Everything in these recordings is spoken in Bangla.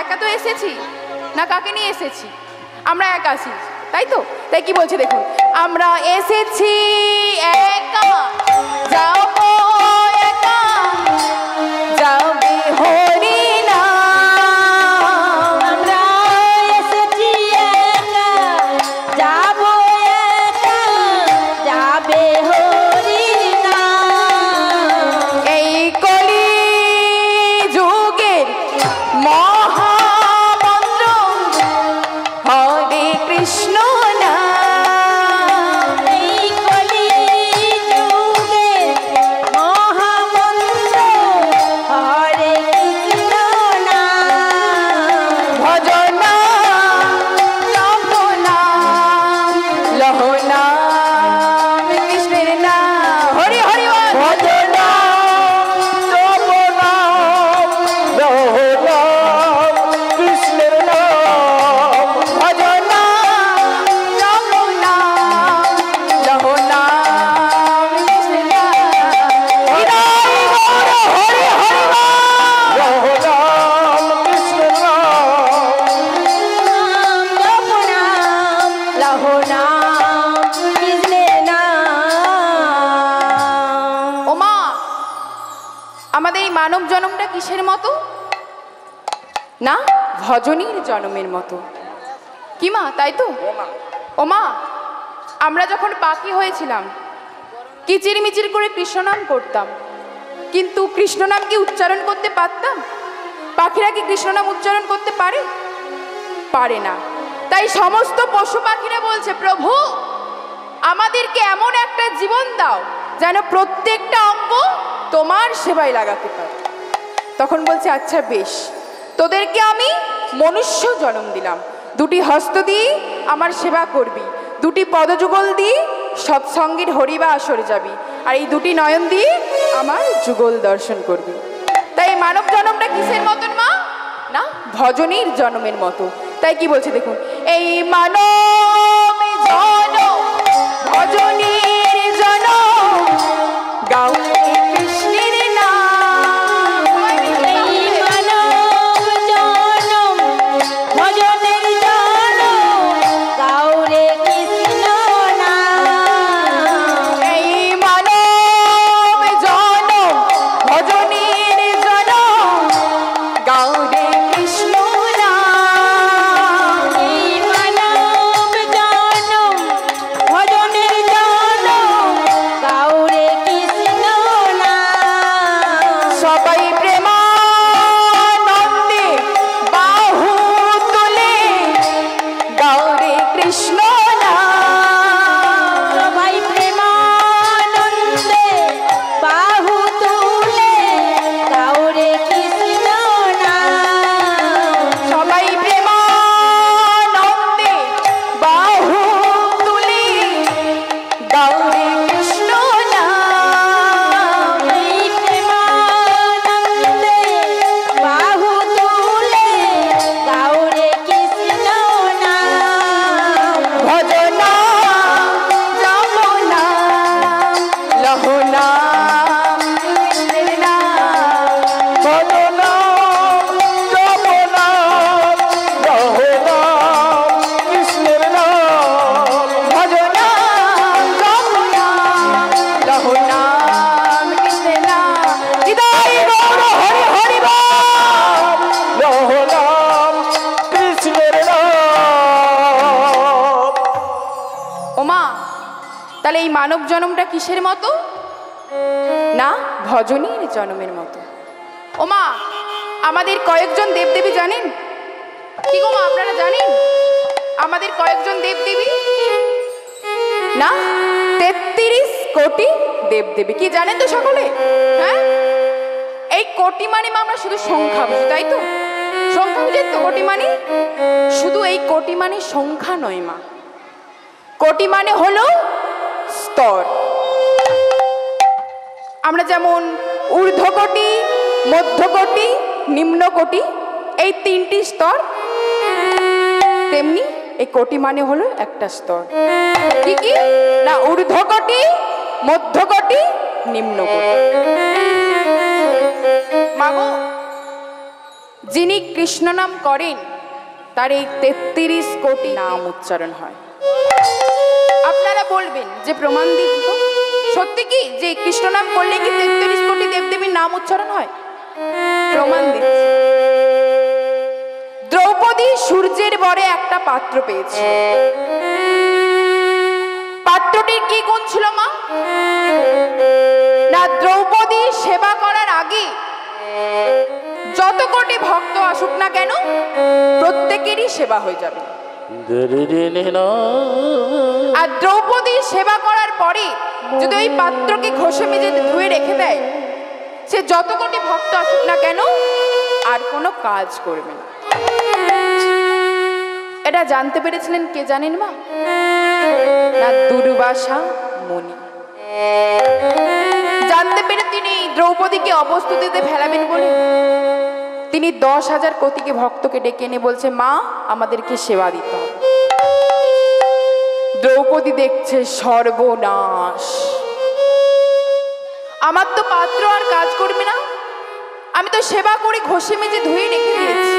একা তো এসেছি না, কাকে নিয়ে এসেছি? আমরা একা আছি, তাই তো? তাই কি বলছে দেখুন, আমরা এসেছি একা, যাবো একা, যাবে হরি না। আমরা এসেছি একা, যাবো একা, যাবে হরি না। এই কলি যুগের মহামন্ত্র হরে কৃষ্ণ নাম। এই কলি যুগের মহামন্ত্র হরে কৃষ্ণ নাম। ভজ নাম, জপ নাম, লহ নাম, কৃষ্ণের নাম। হরি হরি বল। ভজ নাম, জপ নাম, লহ নাম, কৃষ্ণের নাম। ভজ নাম, জপ নাম, লহ নাম, কৃষ্ণের নাম। হৃদয় গৌর হরি হরি বল। লহ নাম, কৃষ্ণের নাম। জপ নাম, লহ নাম, কৃষ্ণের নাম। ওমা, আমাদের এই মানব জন্মটা কিসের মতো? না, ভজনীর জন্মের মতো। কি মা, তাই তো? ওমা, আমরা যখন পাখি হয়েছিলাম কিচিরমিচির করে কৃষ্ণ নাম করতাম, কিন্তু কৃষ্ণ নাম কি উচ্চারণ করতে পারতাম? পাখিরা কি কৃষ্ণ নাম উচ্চারণ করতে পারে? পারে না। তাই সমস্ত পশু পাখিরা বলছে, প্রভু আমাদেরকে এমন একটা জীবন দাও যেন প্রত্যেকটা অঙ্গ তোমার সেবায় লাগাতে পারে। তখন বলছে, আচ্ছা বেশ, তোদেরকে আমি মনুষ্য জন্ম দিলাম, দুটি হস্ত দিয়ে আমার সেবা করবি, দুটি পদযুগল দিয়ে সৎসঙ্গের হরিবা আসরে যাবি, আর এই দুটি নয়ন দিয়ে আমার যুগল দর্শন করবি। তাই মানব জন্মটা কিসের মতন মা? না, ভজনীর জন্মের মতো। তাই কি বলছে দেখুন, এই মানব জনম ভজনীর জনম, গাও কৃষ্ণের নাম। এই মানব জনম ভজনের জনম, গাওরে কৃষ্ণ নাম। এই মানব জনম ভজনীর জনম, গাও রে কৃষ্ণ নাম। এই মানব জনম ভজনের জনম, গাওরে কৃষ্ণ নাম। সবাই প্রেমানন্দে বাহু তুলে গাও রে কৃষ্ণ নাম। সবাই প্রেমানন্দে বাহু তুলে গাওরে কৃষ্ণ নাম। সবাই প্রেমানন্দে বাহু তুলে গাও রে কৃষ্ণ নাম। এই প্রেমানন্দে বাহু তুলে গাওরে কৃষ্ণ নাম। ভজ নাম, জপ নাম, লহ নাম, কৃষ্ণের নাম। ভজ নাম, জপ নাম, লহ নাম, কৃষ্ণের নাম। ভজ নাম, জপ নাম, লহ নাম, কৃষ্ণের নাম। হৃদয় গৌর হরি হরি বল। লহ নাম, কৃষ্ণের নাম। ওমা, তাহলে এই মানব জন্মটা কিসের মতো? না, ভজনীর জন্মের মতো। ওমা, আমাদের কয়েকজন দেবদেবী জানেন? কি গো মা, আপনারা জানেন আমাদের কয়েকজন দেবদেবী? না, 33 কোটি দেবদেবী। কি জানেন তো সকলে? হ্যাঁ, এই কোটি মানে মা আমরা শুধু সংখ্যা বুঝি, তাই তো? সংখ্যা বুঝেন তো? কোটি মানে শুধু এই কোটি মানে সংখ্যা নয় মা, কোটি মানে হলো স্তর। আমরা যেমন ঊর্ধ্বকোটি, মধ্যকোটি, নিম্নকোটি, এই তিনটি স্তর, তেমনি এই কোটি মানে হলো একটা স্তর। কি কি না, ঊর্ধ্বকোটি, মধ্যকোটি, নিম্নকোটি। মাগো, যিনি কৃষ্ণ নাম করেন তার এই 33 কোটি নাম উচ্চারণ হয়। আপনারা বলবেন যে প্রমাণ দিন তো, সত্যি কি যে কৃষ্ণ নাম করলে কি 33 কোটি দেবদেবীর নাম উচ্চারণ হয়? প্রমাণ দিচ্ছি। দ্রৌপদী সূর্যের বরে একটা পাত্র পেয়েছে। পাত্রটির কি গুণ ছিল মা? না, দ্রৌপদী সেবা করার আগে যত কোটি ভক্ত আসুক না কেন প্রত্যেকেরই সেবা হয়ে যাবে। আর দ্রৌপদী সেবা করার পরে যদি ওই পাত্রকে ঘষে মেজে ধুয়ে রেখে দেয়, সে যত কোটি ভক্ত আসুক না কেন আর কোনো কাজ করবে না। এটা জানতে পেরেছিলেন কে জানেন মা? না, দুর্বাসা মুনি। জানতে পেরে তিনি দ্রৌপদীকে অবস্তুতিতে ফেলাবেন বলে তিনি 10,000 কোটিকে ভক্তকে ডেকে এনে বলছে, মা আমাদেরকে সেবা দিতে হবে। দ্রৌপদী দেখছে সর্বনাশ, আমার তো পাত্র আর কাজ করবে না, আমি তো সেবা করে ঘষে মেজে ধুয়ে রেখে দিয়েছি,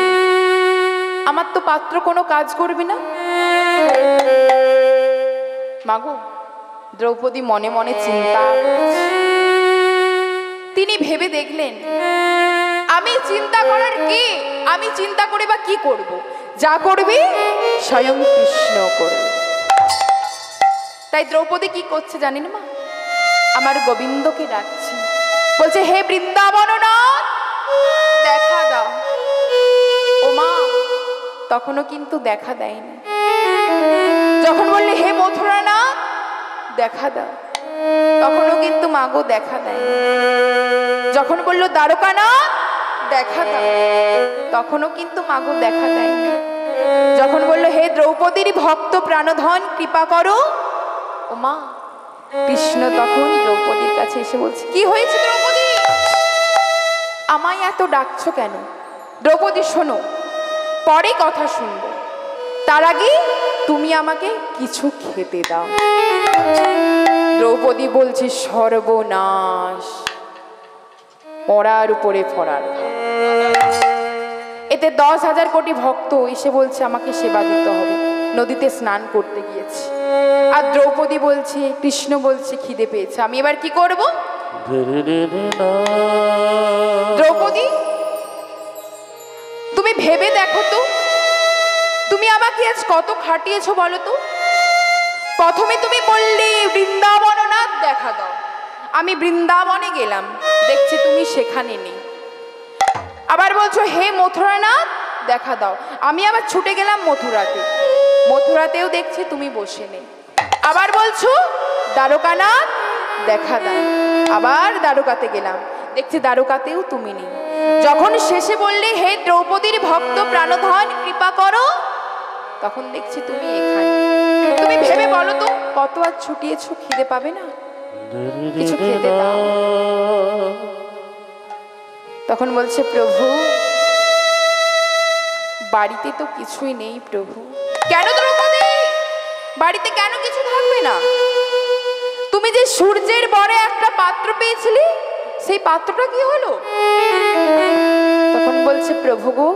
আমার তো পাত্র কোনো কাজ করবে না। মাগো, দ্রৌপদী মনে মনে চিন্তা করছে। তিনি ভেবে দেখলেন, আমি চিন্তা করার কি, আমি চিন্তা করে বা কি করব? যা করবে স্বয়ং কৃষ্ণ করবে। তাই দ্রৌপদী কি করছে জানেন মা? আমার গোবিন্দকে ডাকছে, বলছে, হে বৃন্দাবননাথ দেখা দাও। ও মা, তখনও কিন্তু দেখা দেয়নি। যখন বললে হে মথুরানাথ দেখা দাও, তখনও কিন্তু মাগো দেখা দেয়নি। যখন বলল দ্বারকানাথ দেখা দাও, তখনও কিন্তু মাগো দেখা দেয়নি। যখন বলল হে দ্রৌপদীর ভক্ত প্রাণধন কৃপা করো, ও মা, কৃষ্ণ তখন দ্রৌপদীর কাছে এসে বলছে, কি হয়েছে দ্রৌপদী, আমায় এত ডাকছো কেন? দ্রৌপদী শোনো, পরে কথা শুনবো, তার আগে তুমি আমাকে কিছু খেতে দাও। দ্রৌপদী বলছে, সর্বনাশ, পড়ার উপরে ফড়ার। এতে 10,000 কোটি ভক্ত এসে বলছে আমাকে সেবা দিতে হবে। নদীতে স্নান করতে গিয়েছে, আর দ্রৌপদী বলছে, কৃষ্ণ বলছে খিদে পেয়েছে, আমি এবার কি করব? দ্রৌপদী, তুমি ভেবে দেখো তো, তুমি আমাকে আজ কত খাটিয়েছো বলো তো। প্রথমে তুমি বললে বৃন্দাবননাথ দেখা দাও, আমি বৃন্দাবনে গেলাম, দেখছি তুমি সেখানে নেই। আবার বলছো হে মথুরানাথ দেখা দাও, আমি আবার ছুটে গেলাম মথুরাতে, মথুরাতেও দেখছি তুমি বসে নেই। আবার বলছো দ্বারকানাথ দেখা দাও, আবার দ্বারকাতে গেলাম, দেখছি দ্বারকাতেও তুমি নেই। যখন শেষে বললে হে দ্রৌপদীর ভক্ত প্রাণধন কৃপা করো, তখন দেখছি তুমি এখানে। তুমি ভেবে বলো তো, কত আর ছুটিয়েছো, খিদে পাবে না? কিছু খেতে দাও। তখন বলছে, প্রভু বাড়িতে তো কিছুই নেই প্রভু। কেন দ্রৌপদী, বাড়িতে কেন কিছু থাকবে না? তুমি যে সূর্যের বরে একটা পাত্র পেয়েছিলে, সেই পাত্রটা কি হলো? তখন বলছে, প্রভু গো,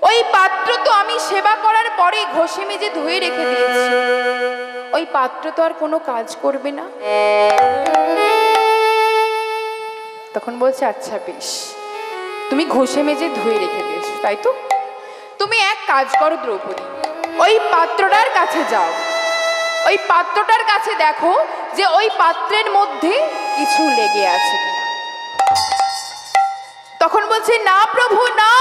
ওই পাত্র তো আমি সেবা করার পরে ঘষে মেজে ধুয়ে রেখে দিয়েছি, ওই পাত্র তো আর কোনো কাজ করবে না। তখন বলছে, আচ্ছা বেশ, তুমি ঘষে মেজে ধুয়ে রেখে দিয়েছো তাই তো, তুমি এক কাজ করো দ্রৌপদী, ওই পাত্রটার কাছে যাও, ওই পাত্রটার কাছে দেখো যে ওই পাত্রের মধ্যে কিছু লেগে আছে কিনা। তখন বলছে, না প্রভু না,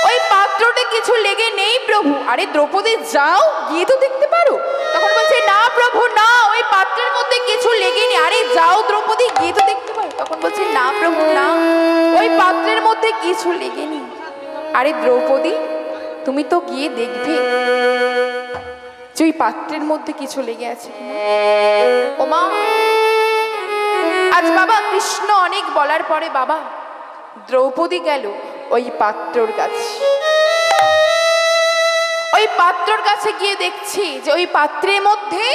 ওই পাত্রটা কিছু লেগে নেই প্রভু। আরে দ্রৌপদী যাও, গিয়ে তো দেখতে পারো। তখন বলছে, না প্রভু না, ওই পাত্রের মধ্যে কিছু লেগে নেই। আরে যাও দ্রৌপদী, গিয়ে তো দেখতে পারো। তখন বলছে, না প্রভু না, ওই পাত্রের মধ্যে কিছু লেগে নেই। আরে দ্রৌপদী, তুমি তো গিয়ে দেখবে যে ওই পাত্রের মধ্যে কিছু লেগে আছে। ও মা, আজ বাবা কৃষ্ণ অনেক বলার পরে বাবা দ্রৌপদী গেল ওই পাত্রর কাছে। ওই পাত্রর কাছে গিয়ে দেখছি যে ওই পাত্রের মধ্যে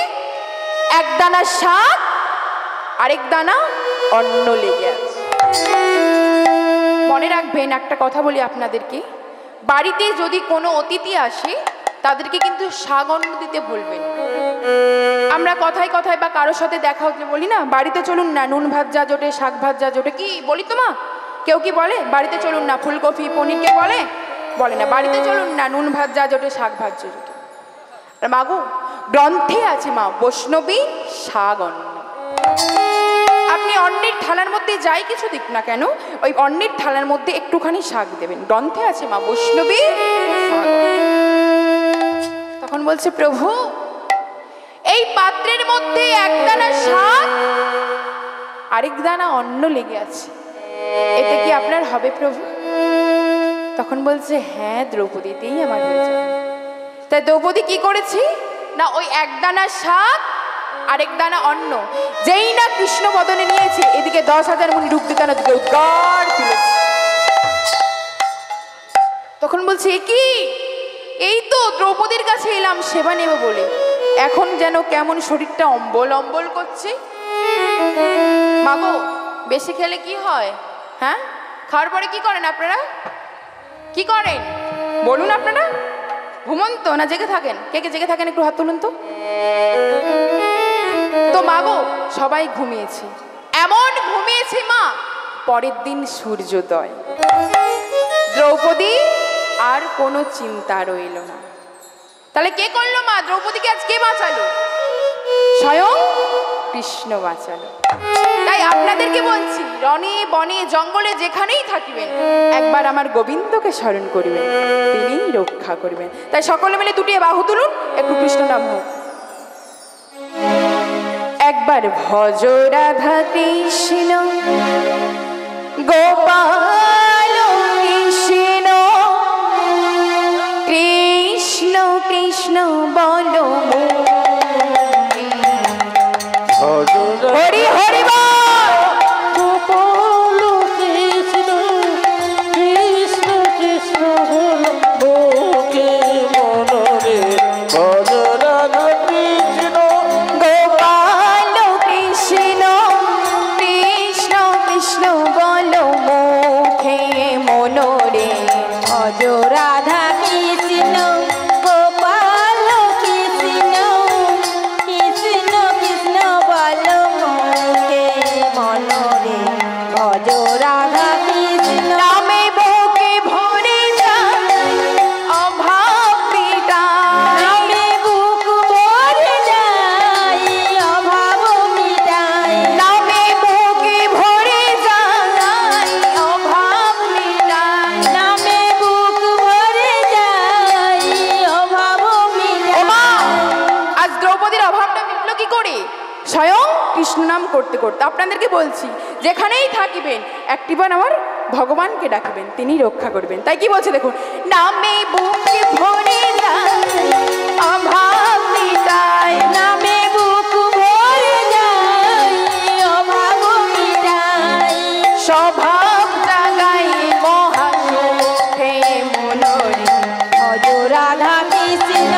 এক দানা শাক আরেক দানা অন্ন লেগে আছে। মনে রাখবেন, একটা কথা বলি আপনাদেরকে, বাড়িতে যদি কোনো অতিথি আসে তাদেরকে কিন্তু শাক অন্ন দিতে ভুলবেন না। আমরা কথায় কথায় বা কারোর সাথে দেখা হচ্ছে বলি না, বাড়িতে চলুন না, নুন ভাত যা জোটে, শাক ভাত যা জোটে, কি বলি তো মা? কেউ কি বলে বাড়িতে চলুন না ফুলকপি পনির? কে বলে? বলে না। বাড়িতে চলুন না নুন ভাত যা জোটে, শাক ভাত যা জোটে। আর মাগো, গ্রন্থে আছে মা, বৈষ্ণবী শাক অন্ন। আপনি অন্যের থালার মধ্যে যাই কিছু দিক না কেন, ওই অন্যের থালার মধ্যে একটুখানি শাক দেবেন। গ্রন্থে আছে মা, বৈষ্ণবী শাক অন্ন। তখন বলছে, প্রভু এই পাত্রের মধ্যে একদানা শাক আরেক দানা অন্ন লেগে আছে, এতে কি আপনার হবে প্রভু? তখন বলছে, হ্যাঁ দ্রৌপদীতেই আমার হয়ে যাবে। তাই দ্রৌপদী কি করেছে না, ওই একদানা শাক আরেক দানা অন্ন যেই না কৃষ্ণ বদনে নিয়েছে, এদিকে 10,000 মুনি রূপ দিতে না দিকে উদ্গার তুলেছে। তখন বলছে, কি এই তো দ্রৌপদীর কাছে এলাম সেবা নেব বলে, এখন যেন কেমন শরীরটা অম্বল অম্বল করছে। মাগো, বেশি খেলে কি হয়? হ্যাঁ, খাওয়ার পরে কি করেন আপনারা? কি করেন বলুন? আপনারা ঘুমন্ত না জেগে থাকেন? কে কে জেগে থাকেন একটু হাত তুলুন তো। তো মাগো, সবাই ঘুমিয়েছে, এমন ঘুমিয়েছে মা, পরের দিন সূর্যোদয়। দ্রৌপদী আর কোনো চিন্তা রইল না। তাহলে কে করলো মা? দ্রৌপদীকে আজ কে বাঁচালো? স্বয়ং কৃষ্ণ বাঁচালো। তাই আপনাদেরকে বলছি, রণে বনে জঙ্গলে যেখানেই থাকিবেন, একবার আমার গোবিন্দকে স্মরণ করিবেন, তিনিই রক্ষা করবেন। তাই সকলে মিলে দুটি বাহু তুলুন, একটু কৃষ্ণ নাম হোক। একবার ভজ রাধা কৃষ্ণ গোপাল কৃষ্ণ, কৃষ্ণ কৃষ্ণ বলো হরি হরি বল। গোপাল কৃষ্ণ কৃষ্ণ কৃষ্ণ বলো মুখে মনরে, ভজ রাধা কৃষ্ণ গোপাল কৃষ্ণ, কৃষ্ণ কৃষ্ণ বলো মুখে মনোরে, ভজ রাধা কৃষ্ণ গোপাল কৃষ্ণ, কৃষ্ণ কৃষ্ণ বল মুখে মনরে, ভজ রাধা কৃষ্ণ। নামে বুকে ভরে যায় অভাব মিটায়, নামে বুক ভরে যায় অভাব মিটায়, নামে বুকে ভরে যায় অভাব মিটায়। নামে বুক ভরে যায় অভাব ও মা, মিটায়। আজ দ্রৌপদীর অভাবটা মিটলো কি করে? স্বয়ং কৃষ্ণ নাম করতে করতে। আপনাদেরকে বলছি, যেখানেই থাকিবেন একটিবার আমার ভগবানকে ডাকবেন, তিনি রক্ষা করবেন। তাই কি বলছে দেখুন, নামে বুকে ভরে যায় অভাব মিটায়, নামে বুক ভরে যায় অভাব মিটায়, স্বভাব জাগাই মহাসুখে মনোরে, ভজ রাধা কৃষ্ণ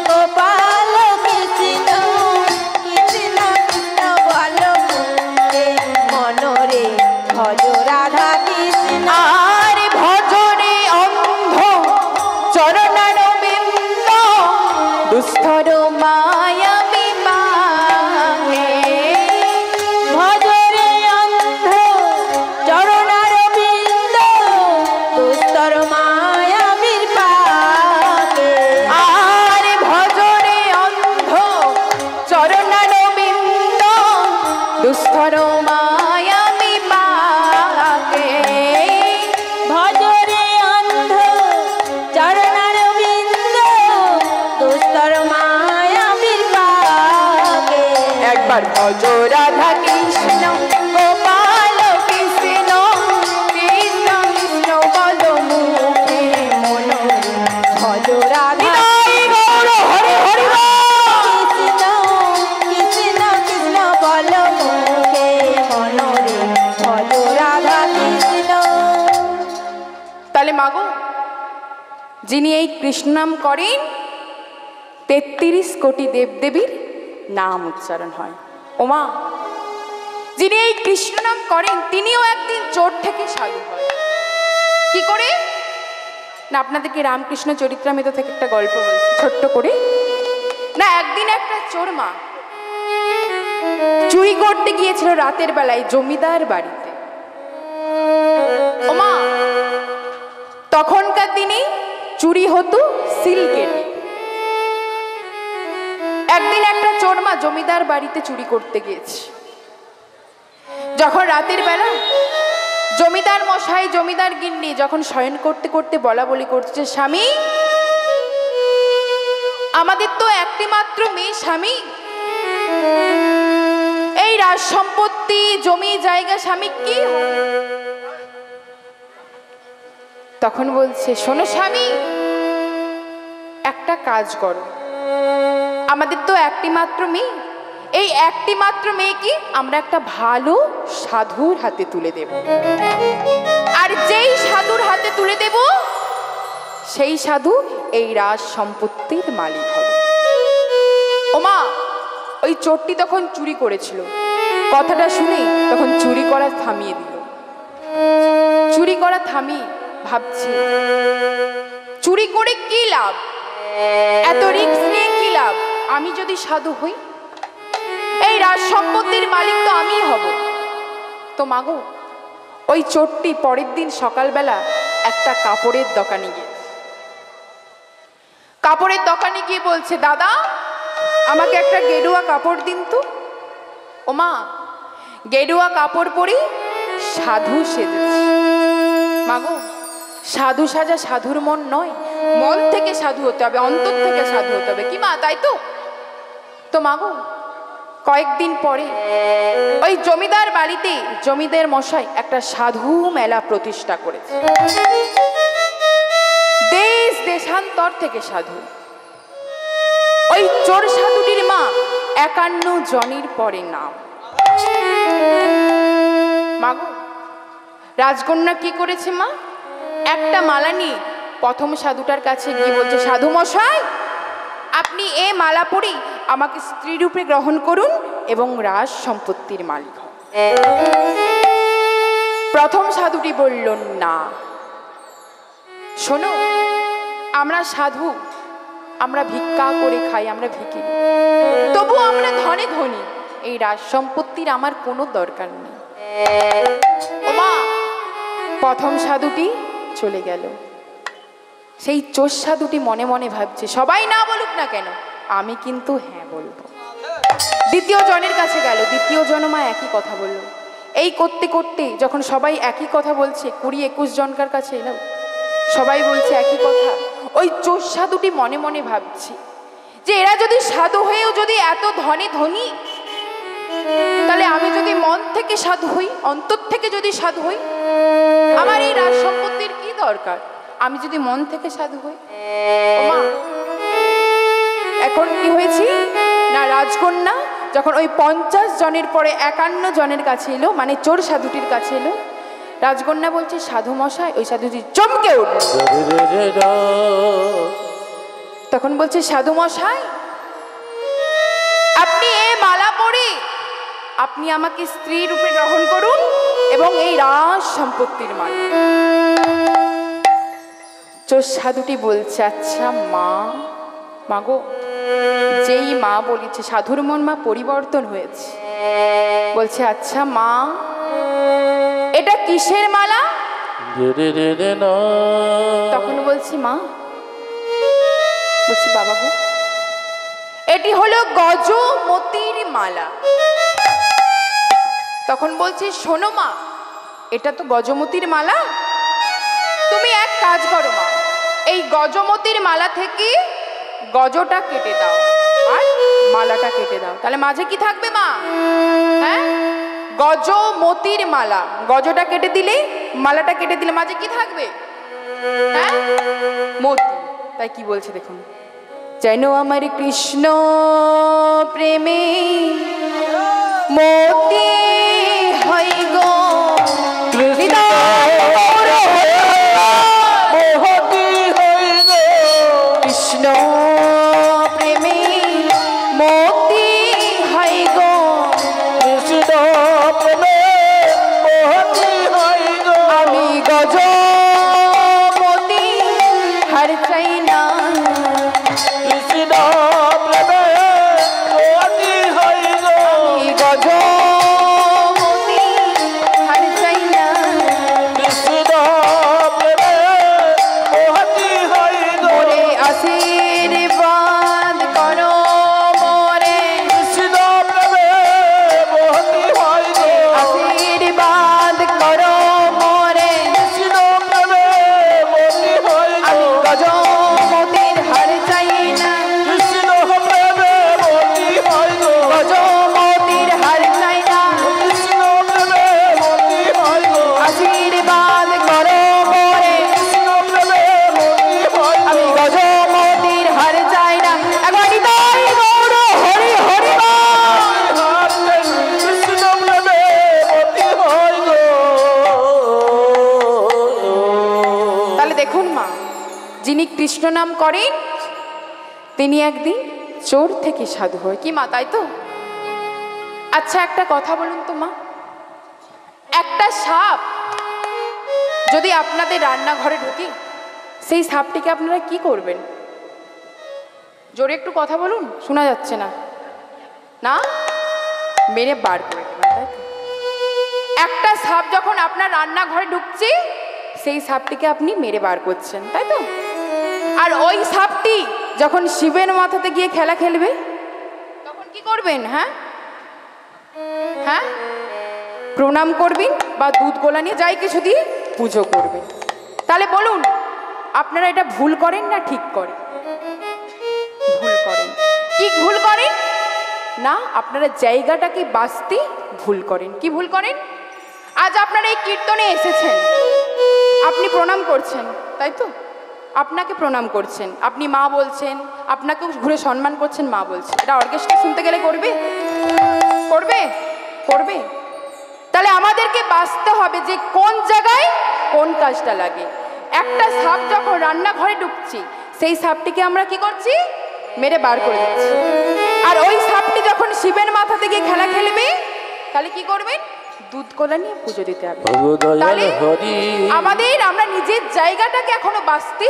গোপাল কৃষ্ণ, কৃষ্ণ কৃষ্ণ বল মুখে মনরে, ভজ রাধা কৃষ্ণ। আর ভজনে অন্ধ চরণারবিন্দ, দুস্থর মায়া বিপাকে, ভজরে অন্ধ চরণারবিন্দ, দুস্তর মায়াবীর পাকে। আর ভজনে অন্ধ চরণারবিন্দ, দুস্থর মায়া বিপাকে, ভজরে অন্ধ চরণারবিন্দ, দুস্তর মায়াবীর পাকে। একবার ভজ রাধা কৃষ্ণ গোপাল কৃষ্ণ, কৃষ্ণ কৃষ্ণ বলো মুখে মনোরে, ভজ রাধা হরি হরি বল। কৃষ্ণ, কৃষ্ণ কৃষ্ণ বল মুখে মনরে, ভজ রাধা কৃষ্ণ। তাহলে মাগো, যিনি এই কৃষ্ণ নাম করেন 33 কোটি দেবদেবীর নাম উচ্চারণ হয়। ওমা, যিনি এই কৃষ্ণ নাম করেন তিনিও একদিন চোর থেকে সাধু হয়। কি করে? না আপনাদেরকে রামকৃষ্ণ চরিত্রামৃত থেকে একটা গল্প বলছি ছোট্ট করে। না একদিন একটা চোর মা চুরি করতে গিয়েছিল রাতের বেলায় জমিদার বাড়িতে। ও মা, তখনকার দিনে চুরি হতো সিল কেটে। একদিন একটা চোর মা জমিদার বাড়িতে চুরি করতে গিয়েছে। যখন রাতের বেলা জমিদার মশাই জমিদার গিন্নি যখন শয়ন করতে করতে বলা বলি করছে, স্বামী আমাদের তো একটি মাত্র মেয়ে, স্বামী এই রাজ সম্পত্তি জমি জায়গা স্বামী কি? তখন বলছে, শোনো স্বামী, একটা কাজ করো, আমাদের তো একটি মাত্র মেয়ে, এই একটি মাত্র মেয়েকে আমরা একটা ভালো সাধুর হাতে তুলে দেব, আর যেই সাধুর হাতে তুলে দেব সেই সাধু এই রাজ সম্পত্তির মালিক হবে। ওমা, ওই চোরটি তখন চুরি করেছিল, কথাটা শুনে তখন চুরি করা থামিয়ে দিল। চুরি করা থামিয়ে ভাবছি, চুরি করে কি লাভ, এত রিস্ক নিয়ে কি লাভ, আমি যদি সাধু হই এই রাজ সম্পত্তির মালিক তো আমিই হব। তো মাগো, ওই চোরটি পরের দিন সকালবেলা একটা কাপড়ের দোকানে গিয়েছে। কাপড়ের দোকানে গিয়ে বলছে, দাদা আমাকে একটা গেরুয়া কাপড় দিন তো। ও মা, গেরুয়া কাপড় পরে সাধু সেজেছে। মাগো, সাধু সাজা সাধুর মন নয়, মন থেকে সাধু হতে হবে, অন্তর থেকে সাধু হতে হবে, কি মা, তাই তো? তো মাগো, কয়েকদিন পরে ওই জমিদার বাড়িতে জমিদার মশাই একটা সাধু মেলা প্রতিষ্ঠা করেছে। দেশ দেশান্তর থেকে সাধু। ওই চোর সাধুটির মা 51 জনের পরে নাম। মাগো, রাজকন্যা কি করেছে মা, একটা মালা নিয়ে প্রথম সাধুটার কাছে গিয়ে বলছে, সাধু মশাই আপনি এ মালা পরে আমাকে স্ত্রী রূপে গ্রহণ করুন এবং রাজ সম্পত্তির মালিক হন। প্রথম সাধুটি বলল, না, শোনো, আমরা সাধু, আমরা ভিক্ষা করে খাই, আমরা ভিখিরি, তবু আমরা ধনে ধনী, এই রাজ সম্পত্তির আমার কোনো দরকার নেই। ও মা, প্রথম সাধুটি চলে গেল। সেই চোর সাধুটি মনে মনে ভাবছে, সবাই না বলুক না কেন, আমি কিন্তু হ্যাঁ বলবো। দ্বিতীয় জনের কাছে গেল, দ্বিতীয় জন মা একই কথা বলল। এই করতে করতে যখন সবাই একই কথা বলছে, 20-21 জনকার কাছে এলো, সবাই বলছে একই কথা। ওই চোর সাধুটি মনে মনে ভাবছে যে এরা যদি সাধু হয়েও যদি এত ধনে ধনী, তাহলে আমি যদি মন থেকে সাধু হই, অন্তর থেকে যদি সাধু হই, আমার এই রাজ সম্পত্তির কি দরকার, আমি যদি মন থেকে সাধু হই। মা, এখন কি হয়েছে না, রাজকন্যা যখন ওই 50 জনের পরে 51 জনের কাছে এলো, মানে চোর সাধুটির কাছে এলো, রাজকন্যা বলছে, সাধু মশাই, ওই সাধুটি চমকে উঠল। তখন বলছে, সাধু মশাই আপনি এ মালা পরে আপনি আমাকে স্ত্রী রূপে গ্রহণ করুন এবং এই রাজ সম্পত্তির মালিক। চোর সাধুটি বলছে, আচ্ছা মা, মাগো, যেই মা বলেছে, সাধুর মন মা পরিবর্তন হয়েছে, বলছে, আচ্ছা মা, এটা কিসের মালা? তখন বলছি, মা, বলছি বাবা গো, এটি হলো গজমতির মালা। তখন বলছি, শোনো মা, এটা তো গজমতির মালা, তুমি এক কাজ করো মা, এই গজমতির মালা থেকে গজটা কেটে দাও আর মালাটা কেটে দাও, তাহলে মাঝে কি থাকবে মা? হ্যাঁ, গজমতির মালা, গজটা কেটে দিলে, মালাটা কেটে দিলে মাঝে কি থাকবে? হ্যাঁ, মতি। তাই কি বলছে দেখুন, যেন আমার কৃষ্ণ প্রেমে মতি হয় গো, কৃষ্ণ প্রেমে মতি হয় গো, আমি গজ কৃষ্ণ নাম করেন তিনি একদিন চোর থেকে সাধু হয়। কি মা, তাই তো? আচ্ছা একটা কথা বলুন তো মা, একটা সাপ যদি আপনাদের রান্নাঘরে ঢুকে, সেই সাপটিকে আপনারা কি করবেন? জোরে একটু কথা বলুন, শোনা যাচ্ছে না। না, মেরে বার করে দেবেন, তাই তো? একটা সাপ যখন আপনার রান্নাঘরে ঢুকছে, সেই সাপটিকে আপনি মেরে বার করছেন, তাই তো? আর ওই সাপটি যখন শিবের মাথাতে গিয়ে খেলা খেলবে, তখন কি করবেন? হ্যাঁ হ্যাঁ, প্রণাম করবেন বা দুধ গোলা নিয়ে যাই কিছু দিয়ে পুজো করবেন। তাহলে বলুন, আপনারা এটা ভুল করেন না ঠিক করেন? ভুল করেন। কি ভুল করেন? না, আপনারা জায়গাটাকে বাঁচতে ভুল করেন। কি ভুল করেন? আজ আপনারা এই কীর্তনে এসেছেন, আপনি প্রণাম করছেন, তাই তো? আপনাকে প্রণাম করছেন, আপনি মা বলছেন, আপনাকেও ঘুরে সম্মান করছেন, মা বলছেন। এটা অর্কেস্ট্রা শুনতে গেলে করবে? করবে? করবে? তাহলে আমাদেরকে বাঁচতে হবে যে কোন জায়গায় কোন কাজটা লাগে। একটা সাপ যখন রান্নাঘরে ঢুকছি, সেই সাপটিকে আমরা কি করছি? মেরে বার করে দিচ্ছি। আর ওই সাপটি যখন শিবের মাথাতে গিয়ে খেলা খেলবে, তাহলে কি করবেন? দুধ কলা নিয়ে পুজো দিতে হবে। তাহলে আমাদের, আমরা নিজের জায়গাটাকে এখনো বাঁচতে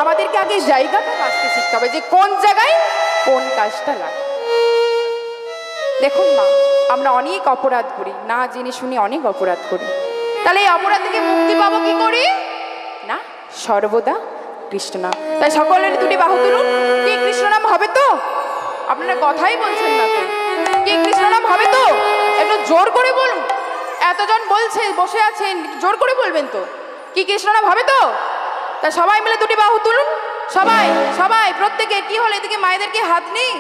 আমাদেরকে আগে জায়গাটা বাঁচতে শিখতে হবে যে কোন জায়গায় কোন কাজটা লাগে। দেখুন মা, আমরা অনেক অপরাধ করি, না জেনে শুনে অনেক অপরাধ করি। তাহলে এই অপরাধ থেকে মুক্তি পাবো কি করি? না, সর্বদা কৃষ্ণ নাম। তাই সকলের দুটি বাহু তুলুন। কি কৃষ্ণ নাম হবে তো? আপনারা কথাই বলছেন না তো। কি কৃষ্ণ নাম হবে তো? একটু জোর করে বলুন। এতজন বলছে, বসে আছেন, জোর করে বলবেন তো। কি কৃষ্ণ নাম হবে তো? তা সবাই মিলে দুটি বাহু তুলুন। সবাই সবাই প্রত্যেকে। কি হলো, এদিকে মায়েদেরকে হাত নেই?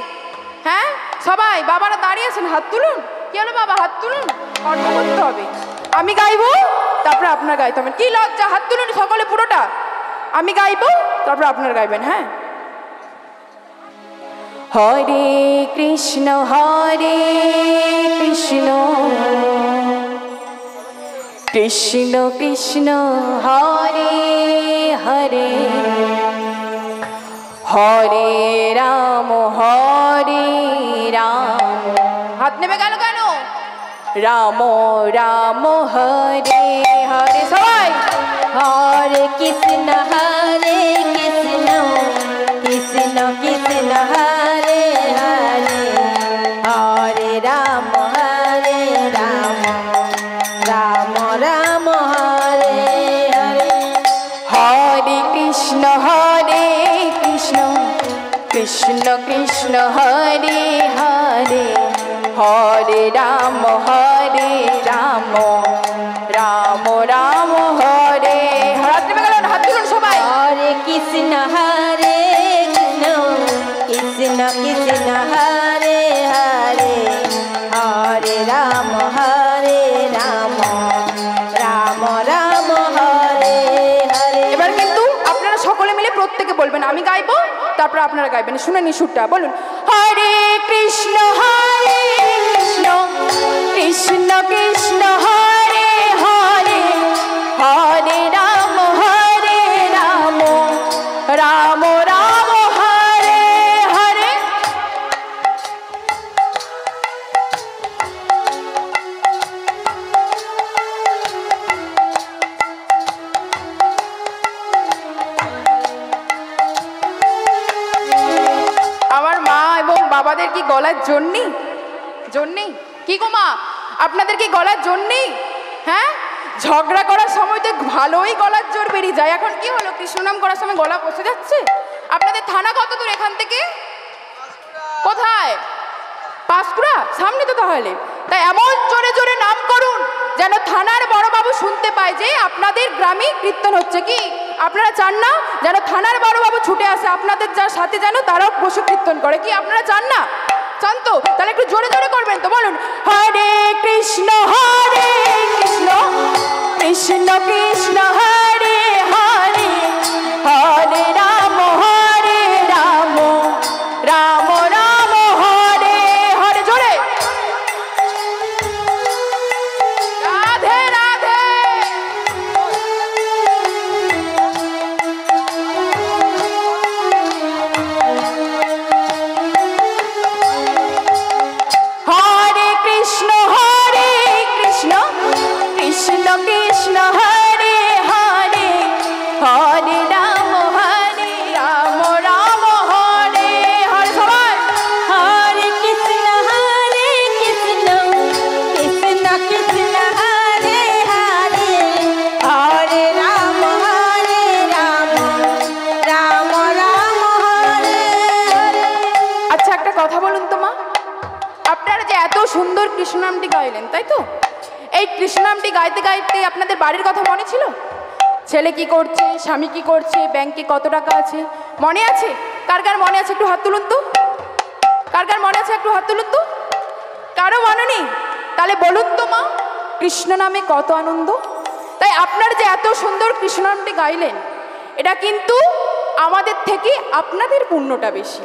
হ্যাঁ, সবাই বাবারা দাঁড়িয়ে আছেন, হাত তুলুন। কি হলো বাবা, হাত তুলুন। কণ্ঠ করতে হবে। আমি গাইবো, তারপরে আপনার গাইতে হবে। কি লজ্জা, হাত তুলুন সকলে পুরোটা। আমি গাইবো, তারপর আপনারা গাইবেন। হ্যাঁ, হরে কৃষ্ণ কৃষ্ণ কৃষ্ণ হরে হরে, হরে রাম হাত নেবে গেল কেন? রাম রাম হরে হরে। সবাই হরে কৃষ্ণ কৃষ্ণ কৃষ্ণ কৃষ্ণ হরে হরে, হরে রাম রাম রাম হরে হরে। হরে কৃষ্ণ কৃষ্ণ কৃষ্ণ হরে হরে, হরে রাম রাম রাম হরে। হাত নেমে গেল, হাত তুলুন সবাই। হরে কৃষ্ণ কৃষ্ণ কৃষ্ণ হরে হরে, হরে রাম রাম রাম হরে হরে। এবার কিন্তু আপনারা সকলে মিলে প্রত্যেকে বলবেন, আমি গাইবো, তারপর আপনারা গাইবেন। শুনে নি সুরটা, বলুন। হরে কৃষ্ণ কৃষ্ণ কৃষ্ণ হরে হরে, হরে রাম রাম রাম হরে হরে। আমার মা এবং বাবাদের কি গলার জোর নেই? কি গো মা, আপনাদের কি গলার জোর নেই? হ্যাঁ, ঝগড়া করার সময় তো ভালোই গলার জোর বেরিয়ে যায়। এখন কি হলো, কৃষ্ণনাম করার সময় গলা বসে যাচ্ছে? আপনাদের থানা কত দূর এখান থেকে? কোথায়? পাঁশকুড়া সামনে তো। তাহলে তাই এমন জোরে জোরে নাম করুন যেন থানার বড়বাবু শুনতে পায় যে আপনাদের গ্রামে কীর্তন হচ্ছে। কি আপনারা চান না যেন থানার বড়বাবু ছুটে আসে আপনাদের যার সাথে, যেন তারাও বসে কীর্তন করে? কি আপনারা চান না? চান তো? তাহলে একটু জোরে জোরে করবেন তো। বলুন, হরে কৃষ্ণ কৃষ্ণ কৃষ্ণ হরে হরে, হরে রাম রাম রাম হরে হরে। জোরে রাধে রাধে। কথা বলুন তো মা, আপনারা যে এত সুন্দর কৃষ্ণ নামটি গাইলেন, তাই তো? এই কৃষ্ণ নামটি গাইতে গাইতে আপনাদের বাড়ির কথা মনে ছিল? ছেলে কি করছে, স্বামী কি করছে, ব্যাংকে কত টাকা আছে, মনে আছে? কার কার মনে আছে একটু হাত তুলুন তো? কার কার মনে আছে একটু হাত তুলুন তো? কারো মনে নেই? তাহলে বলুন তো মা, কৃষ্ণ নামে কত আনন্দ। তাই আপনারা যে এত সুন্দর কৃষ্ণ নামটি গাইলেন, এটা কিন্তু আমাদের থেকে আপনাদের পুণ্যটা বেশি।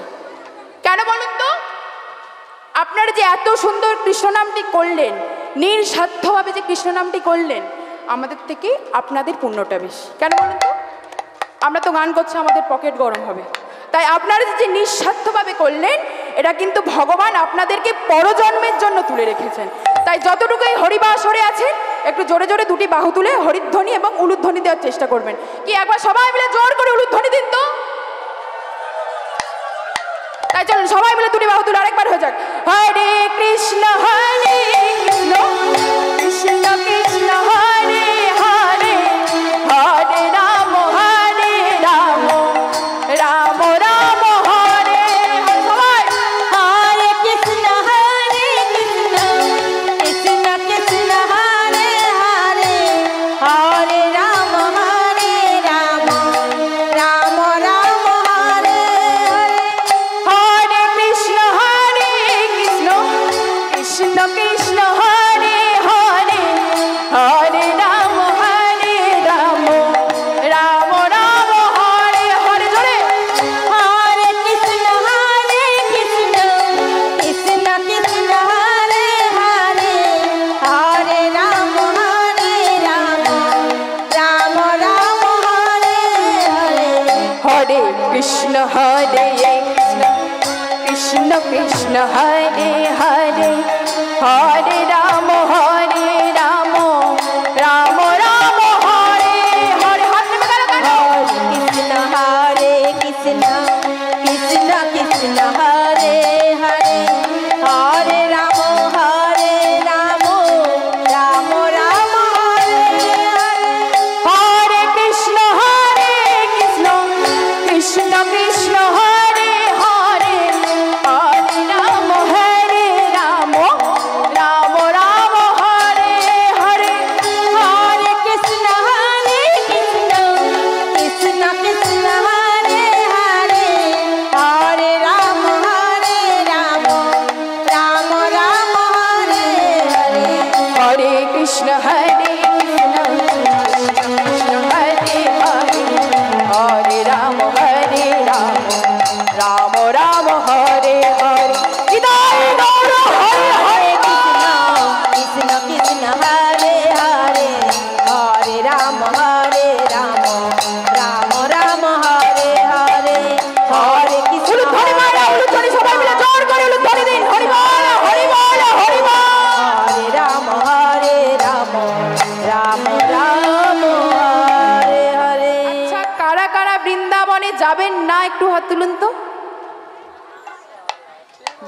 কেন বলুন তো? আপনারা যে এত সুন্দর কৃষ্ণ নামটি করলেন, নিঃস্বার্থভাবে যে কৃষ্ণ নামটি করলেন, আমাদের থেকে আপনাদের পুণ্যটা বেশি। কেন বলুন তো? আমরা তো গান করছি, আমাদের পকেট গরম হবে। তাই আপনারা যে নিঃস্বার্থভাবে করলেন, এটা কিন্তু ভগবান আপনাদেরকে পরজন্মের জন্য তুলে রেখেছেন। তাই যতটুকু এই হরিবাসরে আছেন, একটু জোরে জোরে দুটি বাহু তুলে হরিধ্বনি এবং উলুধ্বনি দেওয়ার চেষ্টা করবেন। কি একবার সবাই মিলে জোর করে উলুধ্বনি দিন তো? তাই চলুন সবাই মিলে দুটি বাহু তুলে আরেকবার হয়ে যাক। হরে কৃষ্ণ কৃষ্ণ কৃষ্ণ কৃষ্ণ হরে হরে, হরে রাম রাম রাম রাম হরে হরে। সবাই হরে কৃষ্ণ কৃষ্ণ কৃষ্ণ হরে হরে, হরে রাম রাম রাম হরে হরে। হরে কৃষ্ণ কৃষ্ণ কৃষ্ণ কৃষ্ণ হরে হরে, হরে রাম রাম রাম রাম হরে হরে। জোরে হরে কৃষ্ণ কৃষ্ণ কৃষ্ণ কৃষ্ণ হরে হরে, হরে রাম রাম রাম হরে হরে। হরে কৃষ্ণ কৃষ্ণ কৃষ্ণ কৃষ্ণ হরে হরে, হরে রাম রাম রাম রাম হরে হরে। হাত নেমে গেল কেন? হরে কৃষ্ণ কৃষ্ণ কৃষ্ণ হরে হরে, হরে রাম রাম রাম হরে হরে। হরে কৃষ্ণ কৃষ্ণ কৃষ্ণ হরে হরে, হরে রাম রাম রাম রাম হরে হরে। হরে কৃষ্ণ কৃষ্ণ কৃষ্ণ কৃষ্ণ হরে হরে, হরে রাম রাম রাম হরে হরে। হরে কৃষ্ণ কৃষ্ণ কৃষ্ণ হরে হরে, হরে রাম রাম রাম রাম হরে হরে। হৃদয় গৌর হরে হরে কৃষ্ণ কৃষ্ণ হরে হরে, হরে রাম রাম রাম হরে হরে। হরে কৃষ্ণ উলুধ্বনি মারা, উলুধ্বনি সবাই মিলে জোর করে উলুধ্বনি দিন। হরি বল হরি বল হরি বল। হরে রাম রাম রাম হরে হরে। আচ্ছা, কারা কারা বৃন্দাবনে যাবেন না একটু হাত তুলুন তো?